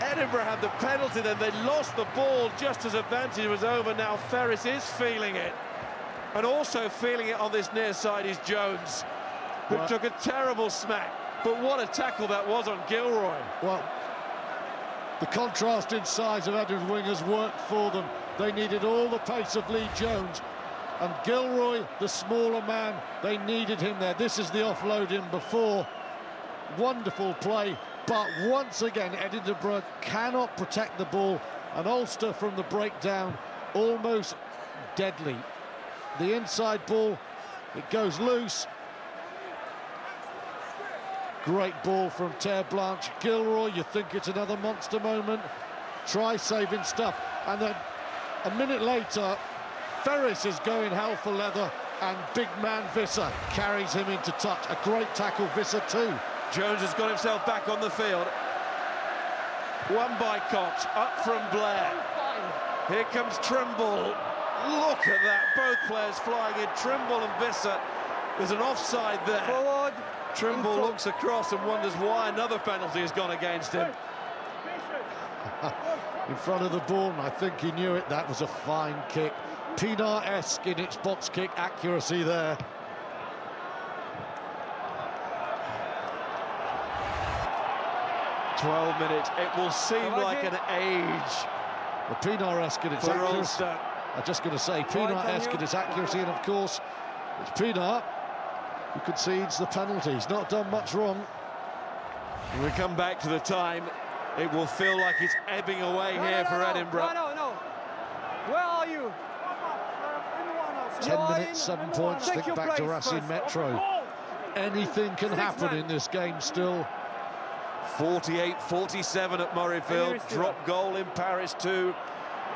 Edinburgh had the penalty, then they lost the ball just as advantage was over. Now Ferris is feeling it. And also feeling it on this near side is Jones, who took a terrible smack. But what a tackle that was on Gilroy. Well, the contrast in size of Edinburgh wingers worked for them. They needed all the pace of Lee Jones. And Gilroy, the smaller man, they needed him there. This is the offload in before. Wonderful play. But once again, Edinburgh cannot protect the ball. And Ulster from the breakdown, almost deadly. The inside ball, it goes loose. Great ball from Ter Blanche. Gilroy, you think it's another monster moment. Try saving stuff. And then a minute later, Ferris is going hell for leather, and big man Visser carries him into touch. A great tackle, Visser too. Jones has got himself back on the field. One by Cox, up from Blair. Here comes Trimble. Look at that, both players flying in, Trimble and Visser. There's an offside there. Forward. Trimble looks across and wonders why another penalty has gone against him. In front of the ball, and I think he knew it. That was a fine kick. Pienaar-esque in its box kick accuracy there. "12 minutes. It will seem like an age. The Pienaar-esque in its accuracy. I'm just going to say Pienaar-esque in its accuracy, and of course, it's Pienaar who concedes the penalty. He's not done much wrong. When we come back to the time, it will feel like it's ebbing away here for Edinburgh. No. Where are you? 10 minutes, 7 points. Think back to Racine Metro. Anything can happen in this game still. 48-47 at Murrayfield. Drop goal in Paris too,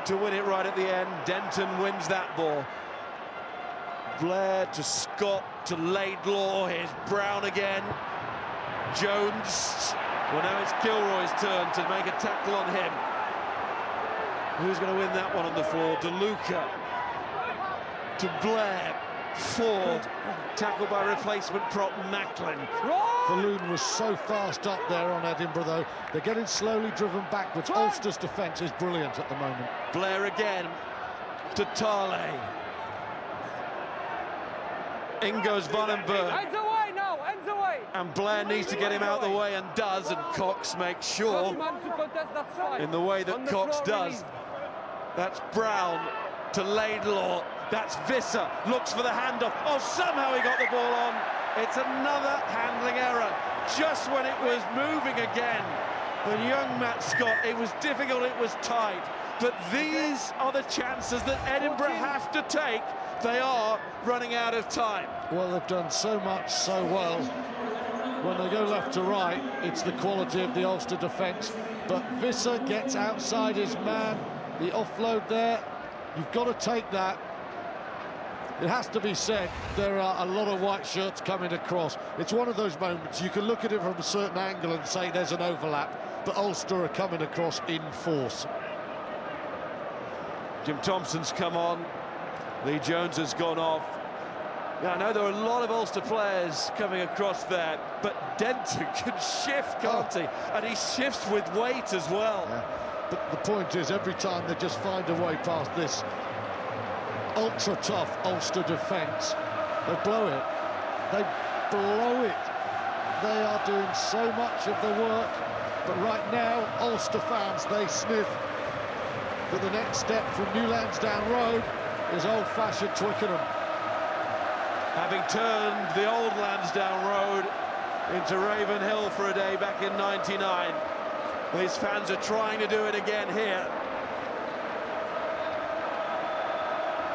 to win it right at the end. Denton wins that ball. Blair to Scott to Laidlaw. Here's Brown again. Jones. Well, now it's Gilroy's turn to make a tackle on him. Who's going to win that one on the floor? DeLuca. to Blair. Ford, tackled by replacement prop Macklin. Falloon was so fast up there on Edinburgh, though. They're getting slowly driven backwards. Ulster's defence is brilliant at the moment. Blair again to Tarley. In goes Vandenberg. Ends away now, ends away. And Blair needs to get him out of the way and does, and Cox makes sure, in the way that Cox does. That's Brown to Laidlaw. That's Visser, looks for the handoff. Oh, somehow he got the ball on. It's another handling error, just when it was moving again. But young Matt Scott, it was difficult, it was tight. But these are the chances that Edinburgh have to take. They are running out of time. Well, they've done so much so well. When they go left to right, it's the quality of the Ulster defence. But Visser gets outside his man. The offload there, you've got to take that. It has to be said, there are a lot of white shirts coming across. It's one of those moments, you can look at it from a certain angle and say there's an overlap, but Ulster are coming across in force. Jim Thompson's come on. Lee Jones has gone off. Yeah, I know there are a lot of Ulster players coming across there, but Denton can shift, can't he? And he shifts with weight as well. Yeah. But the point is, every time they just find a way past this ultra-tough Ulster defence, they blow it. They blow it. They are doing so much of the work, but right now, Ulster fans, they sniff that the next step from New Lansdowne Road is old-fashioned Twickenham. Having turned the old Lansdowne Road into Ravenhill for a day back in '99, these fans are trying to do it again here.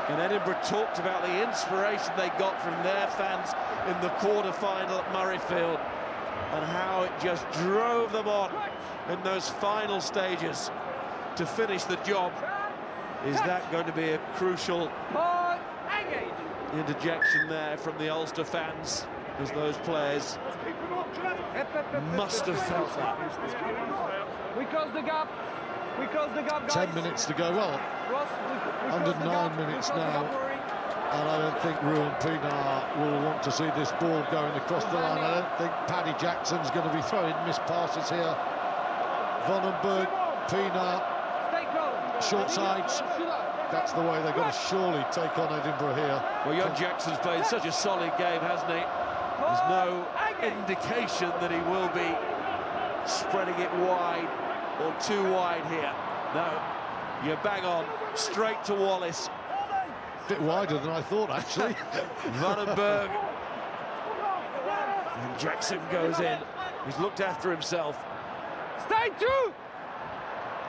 And Edinburgh talked about the inspiration they got from their fans in the quarter-final at Murrayfield and how it just drove them on in those final stages to finish the job. Is that going to be a crucial interjection there from the Ulster fans, as those players must have felt that? We close the gap. We close the gap, guys. 10 minutes to go. Well, under 9 minutes now, and I don't think Ruan Pienaar will want to see this ball going across the line. I don't think Paddy Jackson's going to be throwing missed passes here. Vandenberg, Pienaar, short sides. That's the way they've got to surely take on Edinburgh here. Well, young Jackson's played such a solid game, hasn't he? There's no indication that he will be spreading it wide or too wide here. No, you're bang on, straight to Wallace. A bit wider than I thought, actually. Vandenberg. And Jackson goes in. He's looked after himself. Stay true!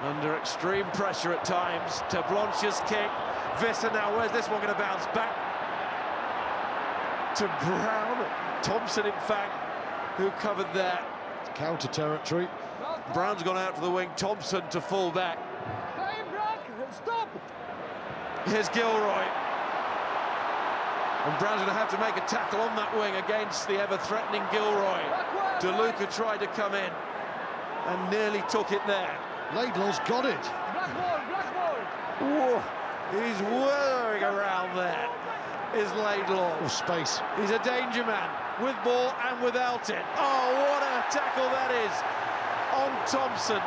Under extreme pressure at times. To Blanche's kick. Visser now, where's this one going to bounce back? To Brown. Thompson, in fact, who covered there. Counter territory. Brown's gone out to the wing. Thompson to full back. Stop! Here's Gilroy. And Brown's going to have to make a tackle on that wing against the ever-threatening Gilroy. DeLuca tried to come in and nearly took it there. Laidlaw's got it. Black ball. Whoa, he's whirring around there, is Laidlaw. Oh, space. He's a danger man, with ball and without it. Oh, what a tackle that is on Thompson.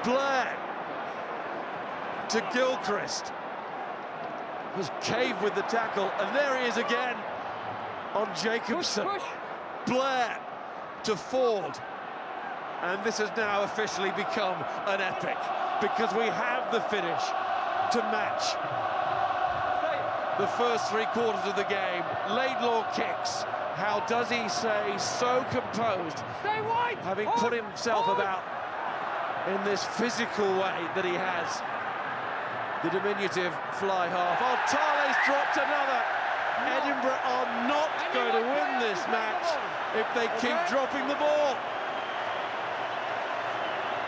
Blair to Gilchrist. Was caved with the tackle, and there he is again on Jacobson. Push. Blair to Ford. And this has now officially become an epic, because we have the finish to match the first 3 quarters of the game. Laidlaw kicks. How does he stay so composed, Stay wide. having put himself about in this physical way that he has? The diminutive fly half. Oh, Tarley's dropped another. Edinburgh are not going to win this match if they keep dropping the ball.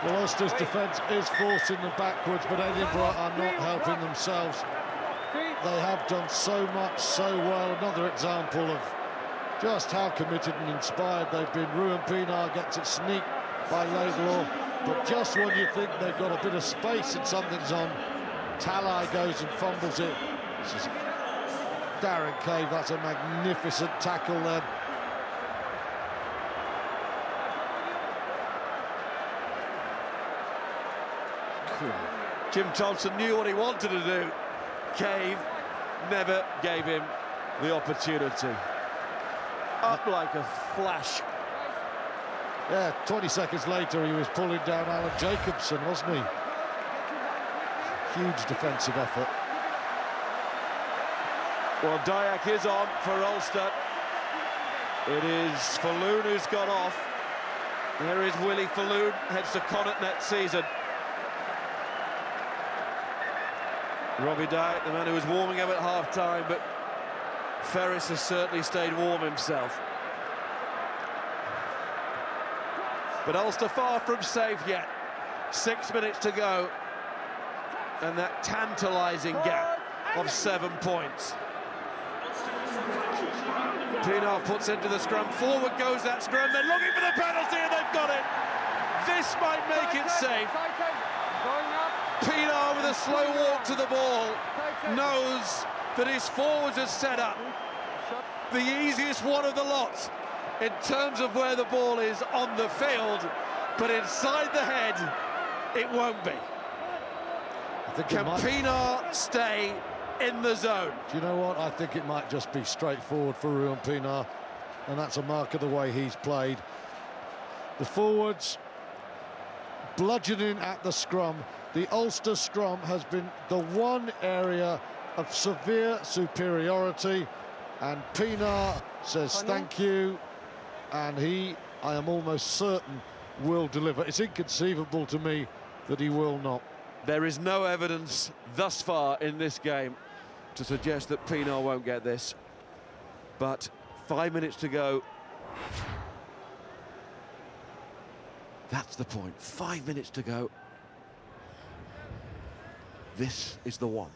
Well, Ulster's defence is forcing them backwards, but Edinburgh are not helping themselves. They have done so much, so well. Another example of just how committed and inspired they've been. Ruan Pienaar gets it sneak by Laidlaw, but just when you think they've got a bit of space and something's on, Talai goes and fumbles it. This is Darren Cave, that's a magnificent tackle there. Jim Thompson knew what he wanted to do. Cave never gave him the opportunity. Up like a flash. Yeah, 20 seconds later he was pulling down Alan Jacobson, wasn't he? Huge defensive effort. Well, Dyak is on for Ulster. It is Falloon who's gone off. There is Willie Falloon, heads to Connacht next season. Robbie Dyak, the man who was warming up at half-time, but Ferris has certainly stayed warm himself. But Ulster far from safe yet. 6 minutes to go. And that tantalising gap of 7 points. Pienaar puts into the scrum. Forward goes that scrum. They're looking for the penalty and they've got it. This might make it safe. Pienaar with a slow walk to the ball knows that his forwards are set up. The easiest one of the lot in terms of where the ball is on the field, but inside the head, it won't be. Can Pienaar stay in the zone? Do you know what? I think it might just be straightforward for Ruan Pienaar, and that's a mark of the way he's played. The forwards bludgeoning at the scrum. The Ulster scrum has been the one area of severe superiority, and Pienaar says thank you, and he, I am almost certain, will deliver. It's inconceivable to me that he will not. There is no evidence thus far in this game to suggest that Pienaar won't get this. But 5 minutes to go. That's the point. 5 minutes to go. This is the one.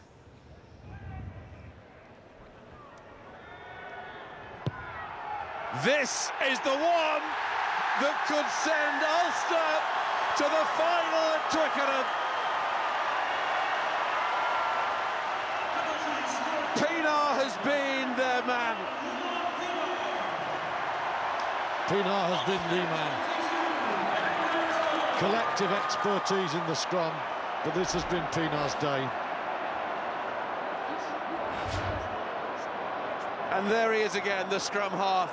This is the one that could send Ulster to the final at Twickenham. Pienaar has been their man. Pienaar has been the man. Collective expertise in the scrum, but this has been Pienaar's day. And there he is again, the scrum half.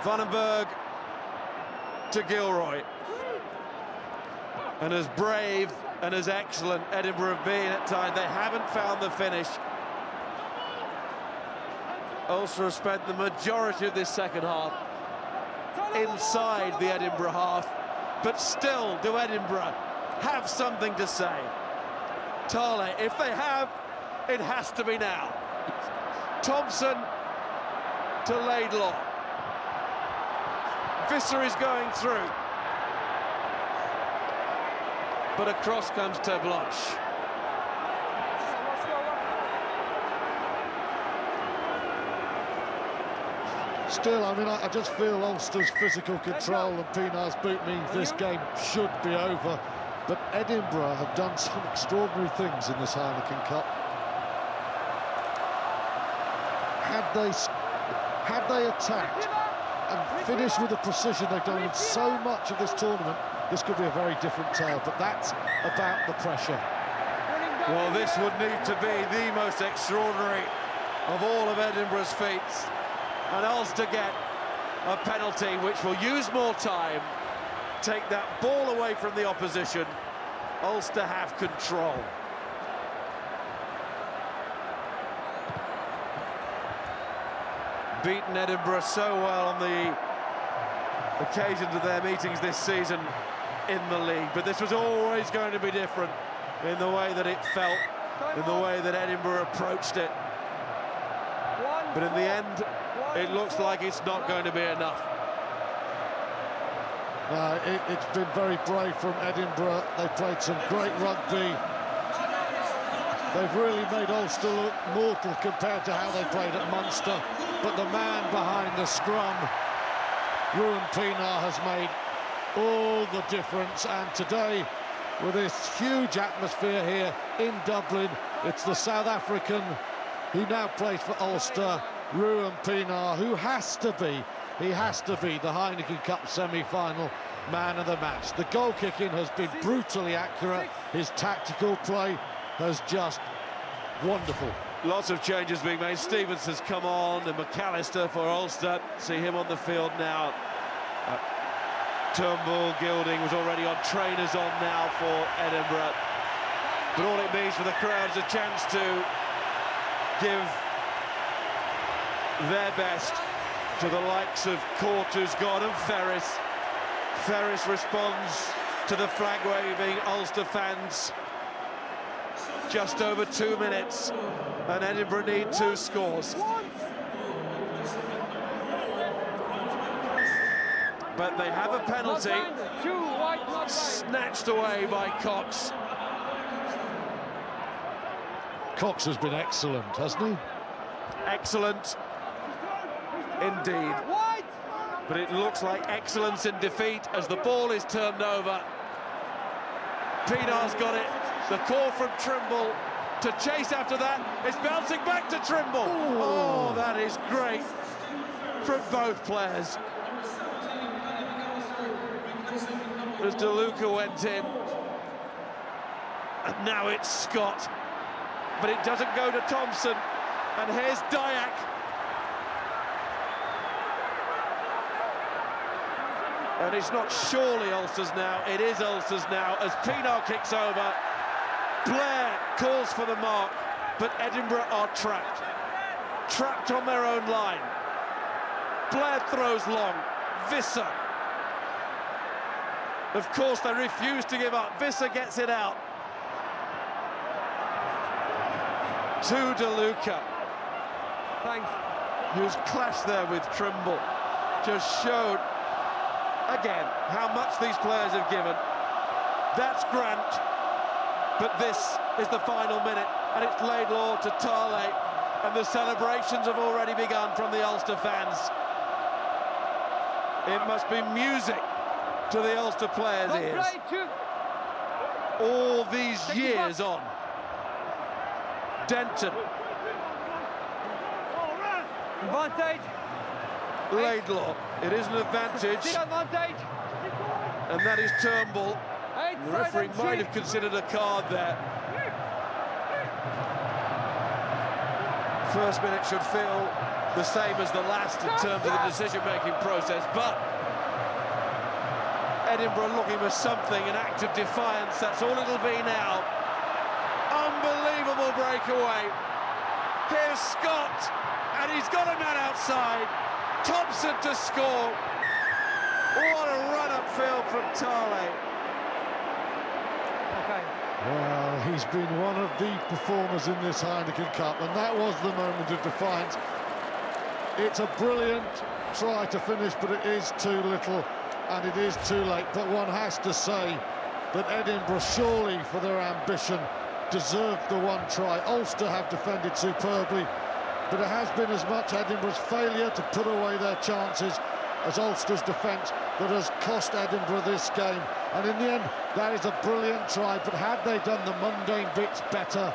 Vandenberg to Gilroy. And as brave and as excellent Edinburgh have been at times, they haven't found the finish. Ulster have spent the majority of this second half inside the Edinburgh half, but still do Edinburgh have something to say? Tale, if they have, it has to be now. Thompson to Laidlaw. Visser is going through. But across comes Terblanche. Still, I mean, I just feel Ulster's physical control and Pienaar's boot means this game should be over. But Edinburgh have done some extraordinary things in this Heineken Cup. Had they attacked and finished with the precision they've done in so much of this tournament, this could be a very different tale, but that's about the pressure. Well, this would need to be the most extraordinary of all of Edinburgh's feats. And Ulster get a penalty which will use more time, take that ball away from the opposition. Ulster have control. Beaten Edinburgh so well on the occasions of their meetings this season in the league, but this was always going to be different in the way that it felt, in the way that Edinburgh approached it. But in the end, it looks like it's not going to be enough. It's been very brave from Edinburgh. They've played some great rugby. They've really made Ulster look mortal compared to how they played at Munster. But the man behind the scrum Ruben Pienaar has made all the difference, and today, with this huge atmosphere here in Dublin, it's the South African who now plays for Ulster, Ruben Pienaar, who has to be the Heineken Cup semi-final man of the match. The goal kicking has been brutally accurate. His tactical play has just wonderful. Lots of changes being made. Stevens has come on, and McAllister for Ulster. See him on the field now. Turnbull, Gilding was already on. Trainers on now for Edinburgh. But all it means for the crowd is a chance to give their best to the likes of Court, who's gone, and Ferris. Ferris responds to the flag waving Ulster fans. Just over 2 minutes, and Edinburgh need 2 scores. But they have a penalty snatched away by Cox. Cox has been excellent, hasn't he? Excellent indeed. But it looks like excellence in defeat as the ball is turned over. Pienaar's got it. The call from Trimble to chase after that. It's bouncing back to Trimble. Oh, that is great from both players. As DeLuca went in. And now it's Scott. But it doesn't go to Thompson. And here's Dyack. And it's not surely Ulster's now, it is Ulster's now as Pienaar kicks over. Blair calls for the mark, but Edinburgh are trapped. Trapped on their own line. Blair throws long. Visser. Of course, they refuse to give up. Visser gets it out. To DeLuca. Thanks. Who's clashed there with Trimble. Just showed again how much these players have given. That's Grant. But this is the final minute, and it's Laidlaw to Tale, and the celebrations have already begun from the Ulster fans. It must be music to the Ulster players' ears. All these years on. Denton. Advantage. Laidlaw. It is an advantage. And that is Turnbull. The referee might have considered a card there. First minute should feel the same as the last in terms of the decision-making process, but Edinburgh looking for something, an act of defiance. That's all it'll be now. Unbelievable breakaway. Here's Scott, and he's got a man outside. Thompson to score. What a run upfield from Tale. Well, he's been one of the performers in this Heineken Cup, and that was the moment of defiance. It's a brilliant try to finish, but it is too little, and it is too late. But one has to say that Edinburgh, surely for their ambition, deserved the one try. Ulster have defended superbly, but it has been as much Edinburgh's failure to put away their chances as Ulster's defence that has cost Edinburgh this game. And in the end, that is a brilliant try, but had they done the mundane bits better,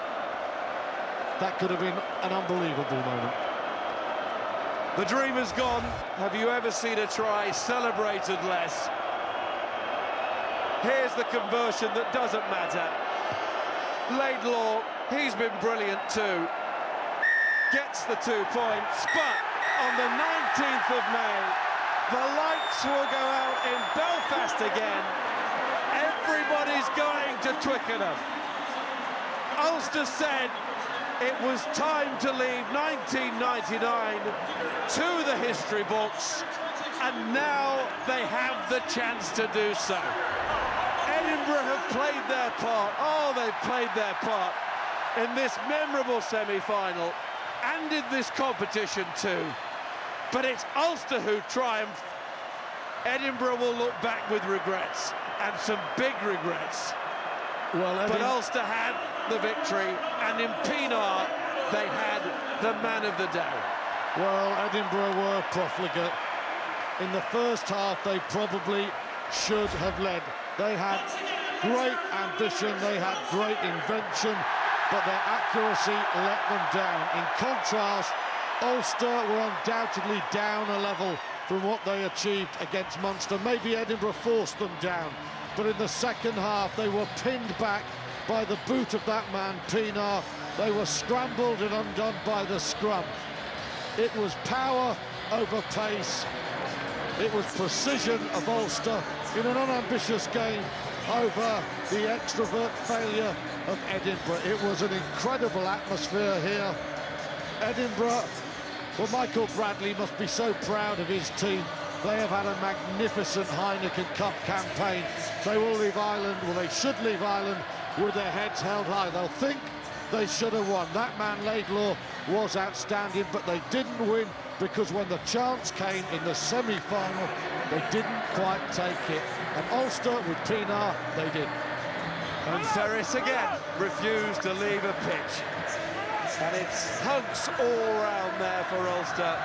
that could have been an unbelievable moment. The dream is gone. Have you ever seen a try celebrated less? Here's the conversion that doesn't matter. Laidlaw, he's been brilliant too. Gets the 2 points, but on the 19th of May, the lights will go out in Belfast again. Everybody's going to Twickenham. Ulster said it was time to leave 1999 to the history books, and now they have the chance to do so. Edinburgh have played their part. Oh, they've played their part in this memorable semi-final and in this competition too. But it's Ulster who triumphed. Edinburgh will look back with regrets, and some big regrets. Well, but Ulster had the victory, and in Pienaar they had the man of the day. Well, Edinburgh were profligate. in the first half they probably should have led. They had great ambition, they had great invention, but their accuracy let them down. In contrast, Ulster were undoubtedly down a level from what they achieved against Munster. Maybe Edinburgh forced them down, but in the second half they were pinned back by the boot of that man, Pienaar. They were scrambled and undone by the scrum. It was power over pace. It was precision of Ulster in an unambitious game over the extrovert failure of Edinburgh. It was an incredible atmosphere here. Edinburgh, well, Michael Bradley must be so proud of his team. They have had a magnificent Heineken Cup campaign. They will leave Ireland, well, they should leave Ireland with their heads held high. They'll think they should have won. That man Laidlaw was outstanding, but they didn't win because when the chance came in the semi-final, they didn't quite take it. And Ulster with Pienaar, they did. And Ferris again refused to leave a pitch. And it's hugs all round there for Ulster.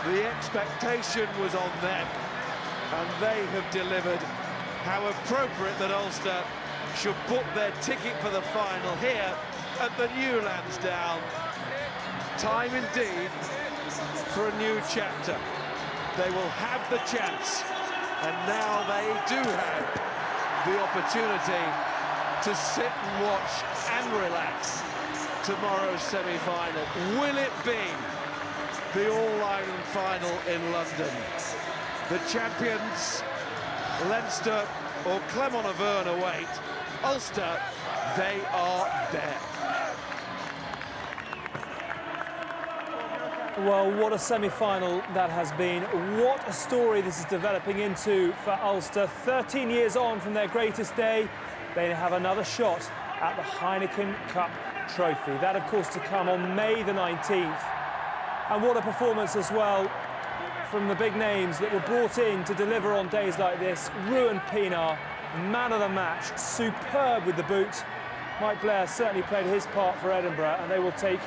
The expectation was on them, and they have delivered. How appropriate that Ulster should book their ticket for the final here at the new Lansdowne. Time indeed for a new chapter. They will have the chance, and now they do have the opportunity to sit and watch and relax tomorrow's semi-final. Will it be the All-Ireland final in London? The champions, Leinster or Clermont-Auvergne await. Ulster, they are there. Well, what a semi-final that has been. What a story this is developing into for Ulster. 13 years on from their greatest day, they have another shot at the Heineken Cup trophy. That, of course, to come on May the 19th. And what a performance as well from the big names that were brought in to deliver on days like this. Ruan Pienaar, man of the match, superb with the boot. Mike Blair certainly played his part for Edinburgh, and they will take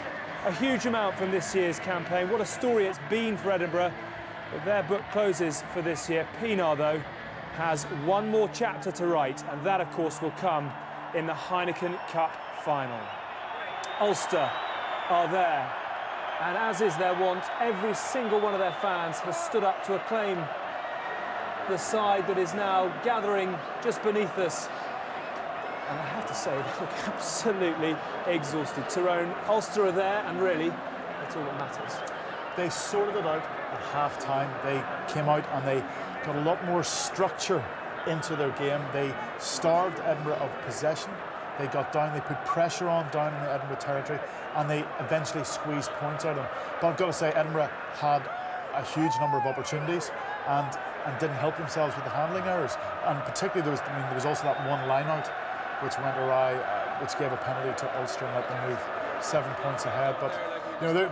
a huge amount from this year's campaign. What a story it's been for Edinburgh. But their book closes for this year. Pienaar, though, has one more chapter to write, and that, of course, will come in the Heineken Cup final. Ulster are there, and as is their wont, every single one of their fans has stood up to acclaim the side that is now gathering just beneath us. And I have to say, they look absolutely exhausted. Tyrone, Ulster are there, and really, that's all that matters. They sorted it out at half-time. They came out and they got a lot more structure into their game. They starved Edinburgh of possession. They got down, they put pressure on down in the Edinburgh territory, and they eventually squeezed points out of them. But I've got to say, Edinburgh had a huge number of opportunities and didn't help themselves with the handling errors. And particularly, there was also that one line-out which went awry, which gave a penalty to Ulster and let them move 7 points ahead. But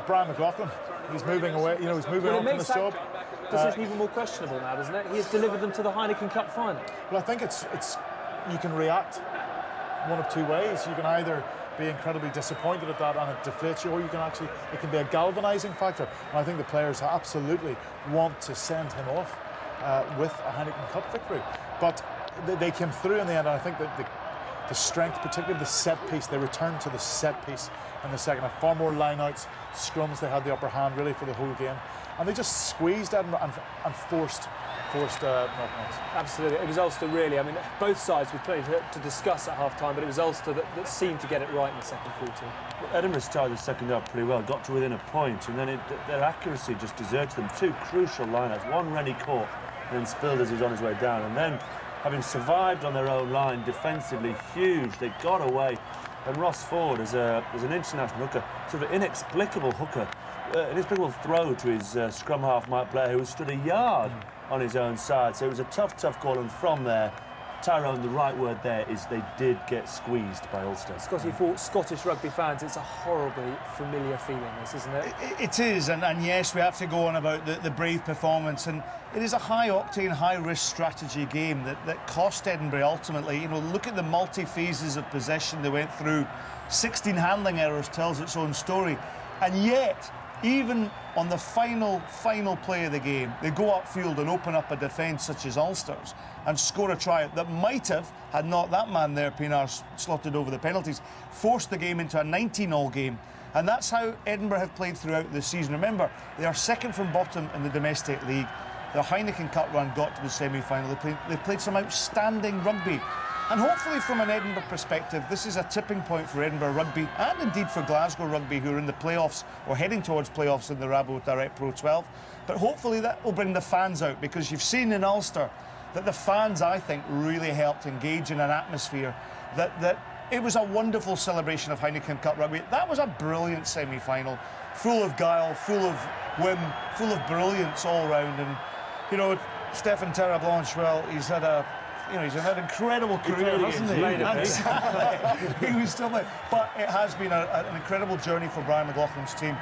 Brian McLaughlin, he's moving away. He's moving on from this job. Decision even more questionable now, doesn't it? He has delivered them to the Heineken Cup final. Well, I think it's you can react one of two ways. You can either be incredibly disappointed at that and it deflates you, or it can be a galvanising factor. And I think the players absolutely want to send him off with a Heineken Cup victory. But they came through in the end, and I think that the strength, particularly the set piece, they returned to the set piece in the second half. Far more line-outs, scrums, they had the upper hand really for the whole game. And they just squeezed Edinburgh and forced knockouts. Absolutely. It was Ulster, really. I mean, both sides, we plenty to discuss at half-time, but it was Ulster that seemed to get it right in the second 40. Edinburgh started the second half pretty well, got to within a point, and then their accuracy just deserted them. Two crucial line-outs. One Rennie caught and then spilled as he was on his way down. And then, having survived on their own line, defensively huge, they got away. And Ross Ford, as an international hooker, sort of an inexplicable hooker, an inexplicable throw to his scrum half, Mike Blair, who stood a yard on his own side. So it was a tough call, and from there, Tyrone, the right word there is they did get squeezed by Ulster. Scotty, for Scottish rugby fans, it's a horribly familiar feeling, this, isn't it? It is, and yes, we have to go on about the brave performance, and it is a high-octane, high-risk strategy game that cost Edinburgh ultimately. Look at the multi-phases of possession they went through. 16 handling errors tells its own story, and yet even on the final play of the game, they go upfield and open up a defence such as Ulster's and score a try that might have, had not that man there, Pinar, slotted over the penalties, forced the game into a 19-all game. And that's how Edinburgh have played throughout the season. Remember, they are second from bottom in the domestic league. Their Heineken Cup run got to the semi-final. They played some outstanding rugby. And hopefully from an Edinburgh perspective, this is a tipping point for Edinburgh rugby and indeed for Glasgow rugby, who are in the playoffs or heading towards playoffs in the Rabo Direct Pro 12. But hopefully that will bring the fans out, because you've seen in Ulster that the fans, I think, really helped engage in an atmosphere that it was a wonderful celebration of Heineken Cup rugby. That was a brilliant semi-final, full of guile, full of whim, full of brilliance all round. And, you know, Stefan Terreblanche, well, he's had an incredible career, hasn't he? Exactly. He was still there. But it has been an incredible journey for Brian McLaughlin's team.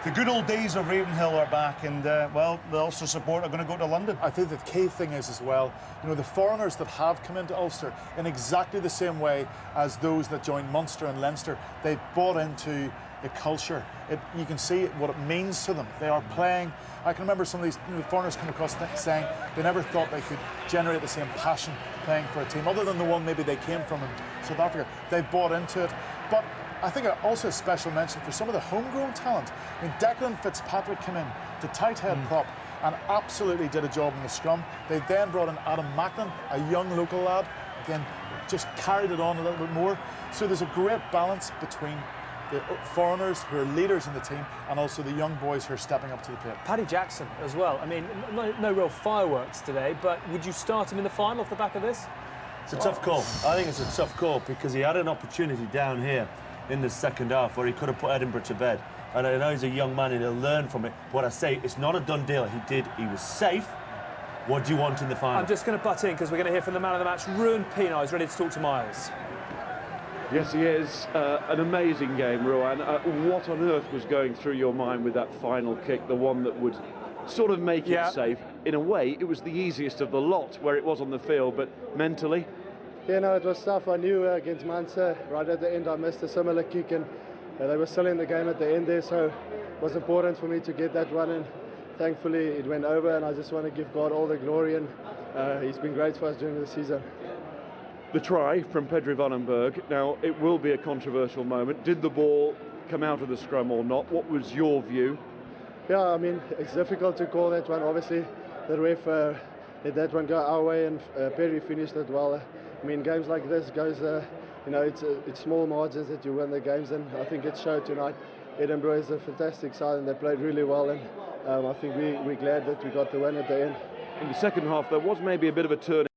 The good old days of Ravenhill are back, and, well, the Ulster support are going to go to London. I think the key thing is as well, you know, the foreigners that have come into Ulster in exactly the same way as those that joined Munster and Leinster, they've bought into the culture. You can see what it means to them. They are playing. I can remember some of these foreigners come across saying they never thought they could generate the same passion playing for a team, other than the one maybe they came from in South Africa. They've bought into it. But I think also a special mention for some of the homegrown talent. I mean, Declan Fitzpatrick came in to tight head prop and absolutely did a job in the scrum. They then brought in Adam Macklin, a young local lad, again, just carried it on a little bit more. So there's a great balance between the foreigners who are leaders in the team and also the young boys who are stepping up to the plate. Paddy Jackson as well. I mean, no real fireworks today, but would you start him in the final off the back of this? It's a tough call. I think it's a tough call because he had an opportunity down here in the second half where he could have put Edinburgh to bed. And I know he's a young man and he'll learn from it. What I say, it's not a done deal. He was safe. What do you want in the final? I'm just going to butt in because we're going to hear from the man of the match. Ruan Pienaar is ready to talk to Miles. Yes, he is. An amazing game, Ruan. What on earth was going through your mind with that final kick, the one that would sort of make it safe? In a way, it was the easiest of the lot where it was on the field, but mentally? Yeah, no, it was tough. I knew against Munster, right at the end, I missed a similar kick, and they were still in the game at the end there, so it was important for me to get that one, and thankfully it went over, and I just want to give God all the glory, and he's been great for us during the season. The try from Pedri Vandenberg. Now, it will be a controversial moment. Did the ball come out of the scrum or not? What was your view? Yeah, I mean, it's difficult to call that one. Obviously, the ref let that one go our way, and Perry finished it well. I mean, games like this goes, you know, it's small margins that you win the games, and I think it showed tonight. Edinburgh is a fantastic side, and they played really well, and I think we're glad that we got the win at the end. In the second half, there was maybe a bit of a turn.